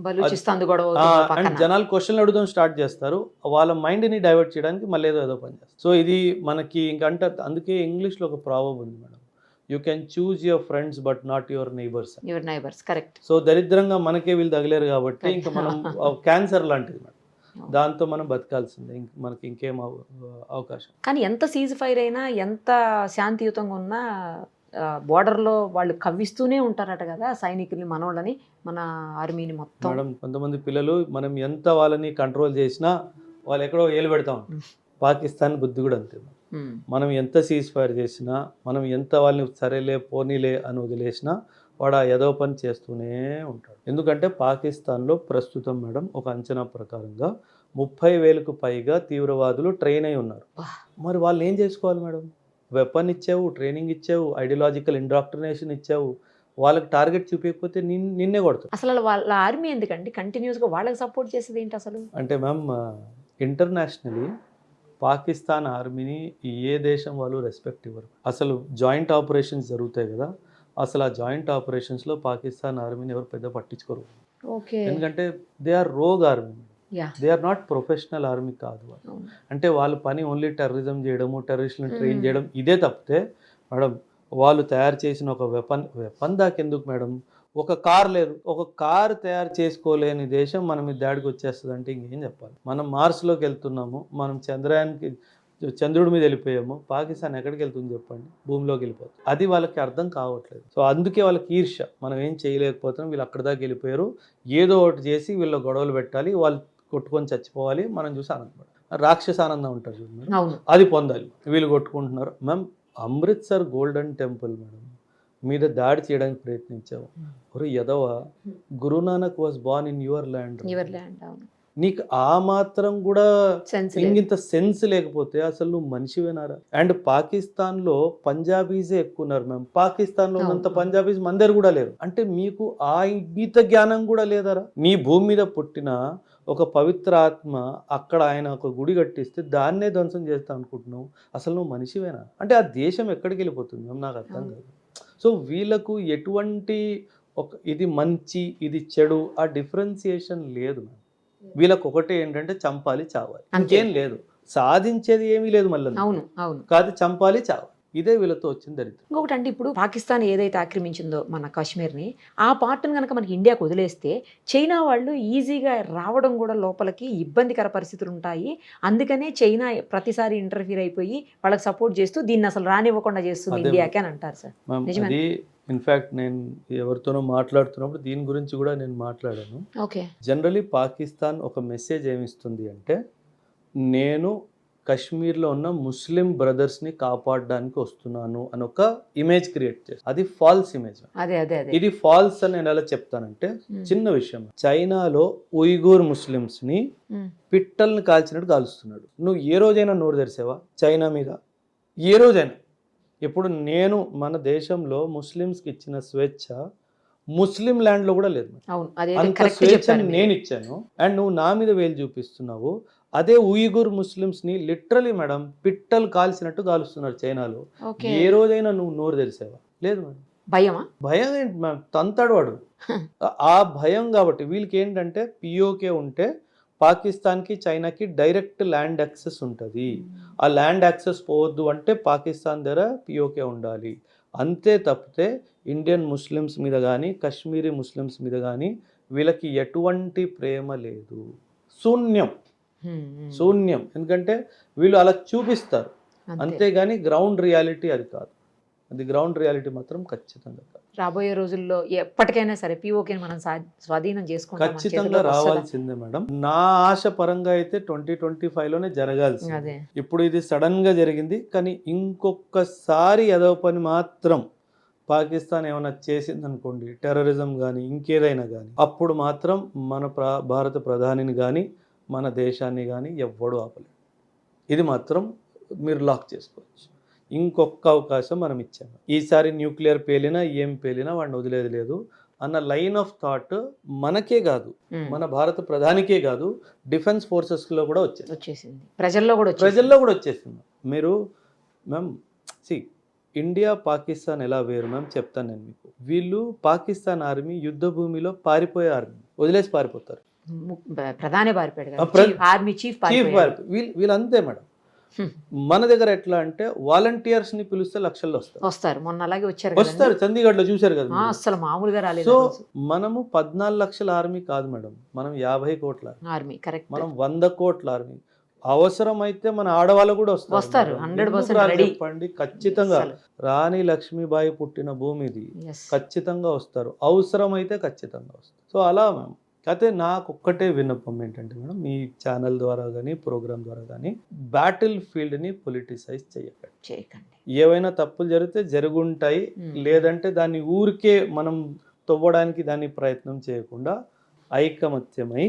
Speaker 2: అండ్ జనాలు క్వశ్చన్లు అడగడం స్టార్ట్ చేస్తారు. వాళ్ళ మైండ్ని డైవర్ట్ చేయడానికి మళ్ళీ ఏదో పని చేస్తారు. సో ఇది మనకి ఇంకంటే అందుకే ఇంగ్లీష్లో ఒక ప్రావర్బ్ ఉంది madam, you can choose your friends but not your neighbours. Correct. So దరిద్రంగా మనకే వీళ్ళు తగిలేరు కాబట్టి ఇంకా మనం క్యాన్సర్ లాంటిది మేడం, దాంతో మనం బతకాల్సిందే. మనకి ఇంకేం అవకాశం.
Speaker 1: కానీ ఎంత సీజ్ ఫైర్ అయినా, ఎంత శాంతియుతంగా ఉన్నా బోర్డర్లో వాళ్ళు కవ్విస్తూనే ఉంటారట కదా సైనికుల్ని, మనోళ్ళని, మన ఆర్మీని మొత్తం.
Speaker 2: మేడం, కొంతమంది పిల్లలు మనం ఎంత వాళ్ళని కంట్రోల్ చేసినా వాళ్ళు ఎక్కడో ఏలు పెడతాం. పాకిస్తాన్ బుద్ధి కూడా అంతే. మనం ఎంత సీజ్ ఫైర్ చేసినా, మనం ఎంత వాళ్ళని సరేలే పోనీలే అని వదిలేసినా వాడు ఆ ఏదో పని చేస్తూనే ఉంటాడు. ఎందుకంటే పాకిస్తాన్లో ప్రస్తుతం మేడం ఒక అంచనా ప్రకారంగా 30,000కు పైగా తీవ్రవాదులు ట్రైన్ అయి ఉన్నారు. మరి వాళ్ళు ఏం చేసుకోవాలి మేడం? వెపన్ ఇచ్చావు, ట్రైనింగ్ ఇచ్చావు, ఐడియాలజికల్ ఇండాక్ట్రినేషన్ ఇచ్చావు, వాళ్ళకి టార్గెట్ చూపించకపోతే నిన్నే కొడతారు.
Speaker 1: అసలు వాళ్ళ ఆర్మీ ఎందుకండి కంటిన్యూస్గా వాళ్ళకి సపోర్ట్ చేసేది ఏంటి అసలు?
Speaker 2: అంటే మ్యామ్, ఇంటర్నేషనలీ పాకిస్తాన్ ఆర్మీని ఏ దేశం వాళ్ళు రెస్పెక్ట్ ఇవ్వరు. అసలు జాయింట్ ఆపరేషన్స్ జరుగుతాయి కదా, అసలు ఆ జాయింట్ ఆపరేషన్స్లో పాకిస్తాన్ ఆర్మీని ఎవరు పెద్ద పట్టించుకోరు. ఎందుకంటే they are rogue army, they are not professional army కాదు వాళ్ళు. అంటే వాళ్ళ పని ఓన్లీ టెర్రరిజం చేయడము, టెర్రరిస్టులను ట్రైన్ చేయడం, ఇదే తప్పితే మేడం వాళ్ళు తయారు చేసిన ఒక వెపన్ దాకెందుకు మేడం? ఒక కార్ లేదు, ఒక కార్ తయారు చేసుకోలేని దేశం మన మీద దాడికి వచ్చేస్తుంది అంటే ఇంకేం చెప్పాలి? మనం మార్స్లోకి వెళ్తున్నాము, మనం చంద్రయాన్కి చంద్రుడి మీద వెళ్ళిపోయాము, పాకిస్తాన్ ఎక్కడికి వెళ్తుంది చెప్పండి, భూమిలోకి వెళ్ళిపోతుంది. అది వాళ్ళకి అర్థం కావట్లేదు. సో అందుకే వాళ్ళకి ఈర్ష్య, మనం ఏం చేయలేకపోతున్నాం, వీళ్ళు అక్కడ దాకా వెళ్ళిపోయారు, ఏదో ఒకటి చేసి వీళ్ళు గొడవలు పెట్టాలి, వాళ్ళు కొట్టుకొని చచ్చిపోవాలి, మనం చూసి ఆనందపడాలి. రాక్షస ఆనందం ఉంటారు చూడండి, అది పొందాలి. వీళ్ళు కొట్టుకుంటున్నారు. Ma'am Amritsar golden temple madam మీద దాడి చేయడానికి ప్రయత్నించావు. ఒరే యదవ, Guru Nanak was born in your land. నీకు ఆ మాత్రం కూడా ఇంత సెన్స్ లేకపోతే అసలు నువ్వు మనిషివేనారా? అండ్ పాకిస్తాన్లో పంజాబీసే ఎక్కువ ఉన్నారు మ్యామ్. పాకిస్తాన్లో ఉన్నంత పంజాబీస్ మన దగ్గర కూడా లేరు. అంటే మీకు ఆ గీత జ్ఞానం కూడా లేదరా? నీ భూమి మీద పుట్టిన ఒక పవిత్ర ఆత్మ అక్కడ ఆయన ఒక గుడి కట్టిస్తే దాన్నే ధ్వంసం చేస్తా అనుకుంటున్నావు. అసలు నువ్వు మనిషివేనా? అంటే ఆ దేశం ఎక్కడికి వెళ్ళిపోతుంది మ్యామ్, నాకు అర్థం కాదు. సో వీళ్ళకు ఎటువంటి ఒక ఇది మంచి ఇది చెడు ఆ డిఫరెన్సియేషన్ లేదు మ్యామ్. వీళ్ళకి ఒకటే ఏంటంటే చంపాలి చావాలి, ఇంకేం లేదు, సాధించేది ఏమీ లేదు. మళ్ళీ కాదు, చంపాలి చావాలి, ఇదే వీళ్ళతో వచ్చింది దరిద్రం.
Speaker 1: ఇంకొకటి అంటే ఇప్పుడు పాకిస్తాన్ ఏదైతే ఆక్రమించిందో మన కాశ్మీర్ని, ఆ పార్ట్ని కనుక మనకి ఇండియాకు వదిలేస్తే చైనా వాళ్ళు ఈజీగా రావడం కూడా లోపలికి ఇబ్బందికర పరిస్థితులు ఉంటాయి. అందుకనే చైనా ప్రతిసారి ఇంటర్ఫీర్ అయిపోయి వాళ్ళకి సపోర్ట్ చేస్తూ దీన్ని అసలు రానివ్వకుండా చేస్తుంది ఇండియాకి అని అంటారు సార్.
Speaker 2: అది ఇన్ఫ్యాక్ట్ నేను ఎవరితోనో మాట్లాడుతున్నప్పుడు దీని గురించి కూడా నేను మాట్లాడాను.
Speaker 1: ఓకే,
Speaker 2: జనరలీ పాకిస్తాన్ ఒక మెసేజ్ ఏమిస్తుంది అంటే, నేను కశ్మీర్లో ఉన్న ముస్లిం బ్రదర్స్ని కాపాడడానికి వస్తున్నాను అని ఒక ఇమేజ్ క్రియేట్ చేసి, అది ఫాల్స్ ఇమేజ్. ఇది ఫాల్స్ అని నేను ఎలా చెప్తానంటే, చిన్న విషయం, చైనాలో ఉయిగూర్ ముస్లిమ్స్ని పిట్టల్ని కాల్చినట్టు కాలుస్తున్నాడు. నువ్వు ఏ రోజైనా నోరు తెరిసావా చైనా మీద? ఏ రోజైనా? ఇప్పుడు నేను మన దేశంలో ముస్లిమ్స్కి ఇచ్చిన స్వేచ్ఛ ముస్లిం ల్యాండ్లో కూడా లేదు. అంత స్వేచ్ఛ నేను ఇచ్చాను, అండ్ నువ్వు నా మీద వేలు చూపిస్తున్నావు. అదే ఉయిగుర్ ముస్లిమ్స్ని లిటరలీ మేడం పిట్టలు కాల్చినట్టు కాలుస్తున్నారు చైనాలో. ఏ రోజైనా నువ్వు నోరు తెరిసావా? లేదు మేడం. భయం ఏంటి మ్యామ్? తంతాడు వాడు. ఆ భయం కాబట్టి వీళ్ళకి ఏంటంటే పిఓకే ఉంటే పాకిస్తాన్కి చైనాకి డైరెక్ట్ ల్యాండ్ యాక్సెస్ ఉంటుంది. ఆ ల్యాండ్ యాక్సెస్ పోవద్దు అంటే పాకిస్తాన్ దగ్గర పిఓకే ఉండాలి. అంతే తప్పితే ఇండియన్ ముస్లిమ్స్ మీద కానీ కాశ్మీరీ ముస్లిమ్స్ మీద కానీ వీళ్ళకి ఎటువంటి ప్రేమ లేదు. శూన్యం. ఎందుకంటే వీళ్ళు అలా చూపిస్తారు, అంతేగాని గ్రౌండ్ రియాలిటీ అది కాదు. అది గ్రౌండ్ రియాలిటీ మాత్రం ఖచ్చితంగా కాదు.
Speaker 1: రాబోయే రోజుల్లో ఎప్పటికైనా సరే పిఓకేని మనం స్వాధీనం చేసుకుంటాం,
Speaker 2: ఖచ్చితంగా రావాల్సిందే మేడం. నా ఆశ పరంగా అయితే 2025లోనే జరగాల్సింది. ఇప్పుడు ఇది సడన్ గా జరిగింది, కానీ ఇంకొకసారి ఏదో పని మాత్రం పాకిస్తాన్ ఏమైనా చేసింది అనుకోండి, టెర్రరిజం కానీ ఇంకేదైనా కానీ, అప్పుడు మాత్రం మన భారత ప్రధానిని కానీ మన దేశాన్ని కానీ ఎవ్వడు ఆపలేదు. ఇది మాత్రం మీరు లాక్ చేసుకోవచ్చు. ఇంకొక అవకాశం మనం ఇచ్చాము. ఈసారి న్యూక్లియర్ పేలినా ఏం పేలినా వాడిని వదిలేది లేదు అన్న లైన్ ఆఫ్ థాట్ మనకే కాదు, మన భారత ప్రధానికే కాదు, డిఫెన్స్ ఫోర్సెస్లో కూడా వచ్చేసింది, ప్రజల్లో కూడా వచ్చేసింది. మీరు మ్యామ్ ఇండియా పాకిస్తాన్ ఎలా వేరు మ్యామ్ చెప్తాను నేను మీకు. వీళ్ళు పాకిస్తాన్ ఆర్మీ యుద్ధ భూమిలో పారిపోయే ఆర్మీ, వదిలేసి పారిపోతారు.
Speaker 1: ప్రధాని పారిపోయాడు, ఆర్మీ చీఫ్
Speaker 2: వీళ్ళంతే మేడం. మన దగ్గర ఎట్లా అంటే వాలంటీర్స్ ని పిలిస్తే లక్షల్లో
Speaker 1: వస్తారు. మొన్న అలాగే
Speaker 2: వస్తారు, చండీగఢ్ లో చూశారు కదా,
Speaker 1: అసలు మామూలుగా రాలేదు.
Speaker 2: సో మనము 14 లక్షల ఆర్మీ కాదు మేడం, మనం 50 కోట్ల
Speaker 1: ఆర్మీ, కరెక్ట్,
Speaker 2: మనం 100 కోట్ల ఆర్మీ. అవసరమైతే మన ఆడవాళ్ళు కూడా వస్తారు.
Speaker 1: 100%
Speaker 2: చెప్పండి, ఖచ్చితంగా రాణి లక్ష్మీబాయి పుట్టిన భూమి ఇది, ఖచ్చితంగా వస్తారు, అవసరమైతే ఖచ్చితంగా వస్తారు. సో అలా మేము అయితే నాకు ఒక్కటే విన్నపం ఏంటంటే మేడం, మీ ఛానల్ ద్వారా కానీ ప్రోగ్రామ్ ద్వారా కానీ బ్యాటిల్ ఫీల్డ్ని పొలిటిసైజ్ చేయకండి. ఏవైనా తప్పులు జరిగితే జరుగుంటాయి, లేదంటే దాన్ని ఊరికే మనం తవ్వడానికి దాన్ని ప్రయత్నం చేయకుండా ఐకమత్యమై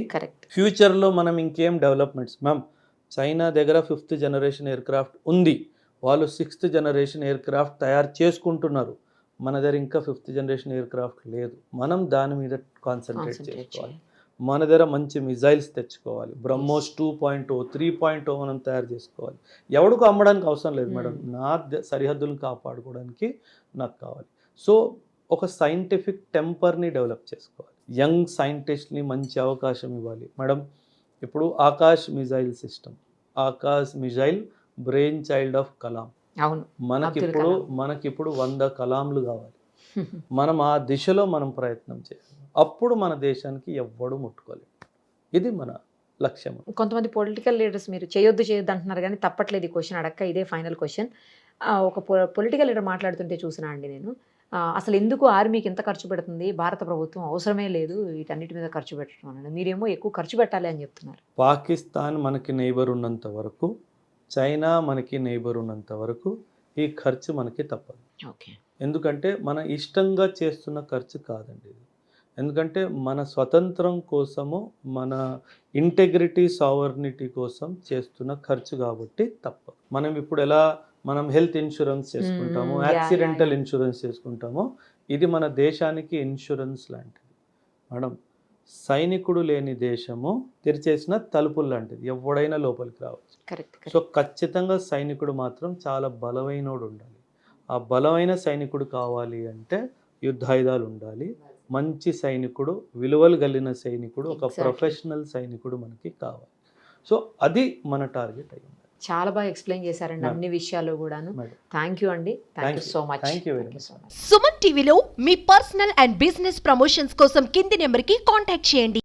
Speaker 2: ఫ్యూచర్లో మనం ఇంకేం డెవలప్మెంట్స్ మ్యామ్, చైనా దగ్గర 5th జనరేషన్ ఎయిర్ క్రాఫ్ట్ ఉంది, వాళ్ళు 6th జనరేషన్ ఎయిర్ క్రాఫ్ట్ తయారు చేసుకుంటున్నారు. మన దగ్గర ఇంకా 5th జనరేషన్ ఎయిర్ క్రాఫ్ట్ లేదు. మనం దాని మీద కాన్సన్ట్రేట్ చేసుకోవాలి. మన దగ్గర మంచి మిజైల్స్ తెచ్చుకోవాలి, బ్రహ్మోస్ 2.0 3.0 మనం తయారు చేసుకోవాలి. ఎవడికి అమ్మడానికి అవసరం లేదు మేడం, నా సరిహద్దులను కాపాడుకోవడానికి నాకు కావాలి. సో ఒక సైంటిఫిక్ టెంపర్ని డెవలప్ చేసుకోవాలి, యంగ్ సైంటిస్ట్ని మంచి అవకాశం ఇవ్వాలి మేడం. ఇప్పుడు Akash missile system, Akash missile brain child of Kalam. మనకిప్పుడు 100 కలాంలు కావాలి. మనం ఆ దిశలో మనం ప్రయత్నం చేయాలి, అప్పుడు మన దేశానికి ఎవ్వడు ముట్టుకోలేదు. ఇది మన లక్ష్యం.
Speaker 1: కొంతమంది పొలిటికల్ లీడర్స్ మీరు చేయొద్దు అంటున్నారు కానీ తప్పట్లేదు ఈ క్వశ్చన్ అడక్క, ఇదే ఫైనల్ క్వశ్చన్. ఒక పొలిటికల్ లీడర్ మాట్లాడుతుంటే చూసినా అండి నేను, అసలు ఎందుకు ఆర్మీకి ఎంత ఖర్చు పెడుతుంది, భారత ప్రభుత్వం అవసరమే లేదు వీటన్నిటి మీద ఖర్చు పెట్టడం అన్నాడు. మీరేమో ఎక్కువ ఖర్చు పెట్టాలి అని చెప్తున్నారు.
Speaker 2: పాకిస్తాన్ మనకి నైబర్ ఉన్నంత వరకు, చైనా మనకి నైబర్ ఉన్నంత వరకు ఈ ఖర్చు మనకి తప్పదు.
Speaker 1: ఓకే.
Speaker 2: ఎందుకంటే మన ఇష్టంగా చేస్తున్న ఖర్చు కాదండి ఇది. ఎందుకంటే మన స్వతంత్రం కోసము, మన ఇంటెగ్రిటీ సావర్నిటీ కోసం చేస్తున్న ఖర్చు కాబట్టి తప్పదు. మనం ఇప్పుడు ఎలా మనం హెల్త్ ఇన్సూరెన్స్ చేసుకుంటాము, యాక్సిడెంటల్ ఇన్సూరెన్స్ చేసుకుంటామో, ఇది మన దేశానికి ఇన్సూరెన్స్ లాంటిది మేడం. సైనికుడు లేని దేశము తెరిచేసిన తలుపులు లాంటిది, ఎవడైనా లోపలికి రావచ్చు. సో ఖచ్చితంగా సైనికుడు మాత్రం చాలా బలమైనోడు ఉండాలి. ఆ బలమైన సైనికుడు కావాలి అంటే యుద్ధాయుధాలు ఉండాలి, మంచి సైనికుడు, విలువలు కలిగిన సైనికుడు, ఒక ప్రొఫెషనల్ సైనికుడు మనకి కావాలి. సో అది మన టార్గెట్ అయ్యింది.
Speaker 1: చాలా బాగా ఎక్స్ప్లెయిన్ చేశారండి అన్ని విషయాలు కూడాను. థ్యాంక్ యూ అండి, thank you so much.
Speaker 2: Thank you very much.
Speaker 3: Suman టీవీలో మీ పర్సనల్ అండ్ బిజినెస్ ప్రమోషన్స్ కోసం కింది నెంబర్కి కాంటాక్ట్ చేయండి.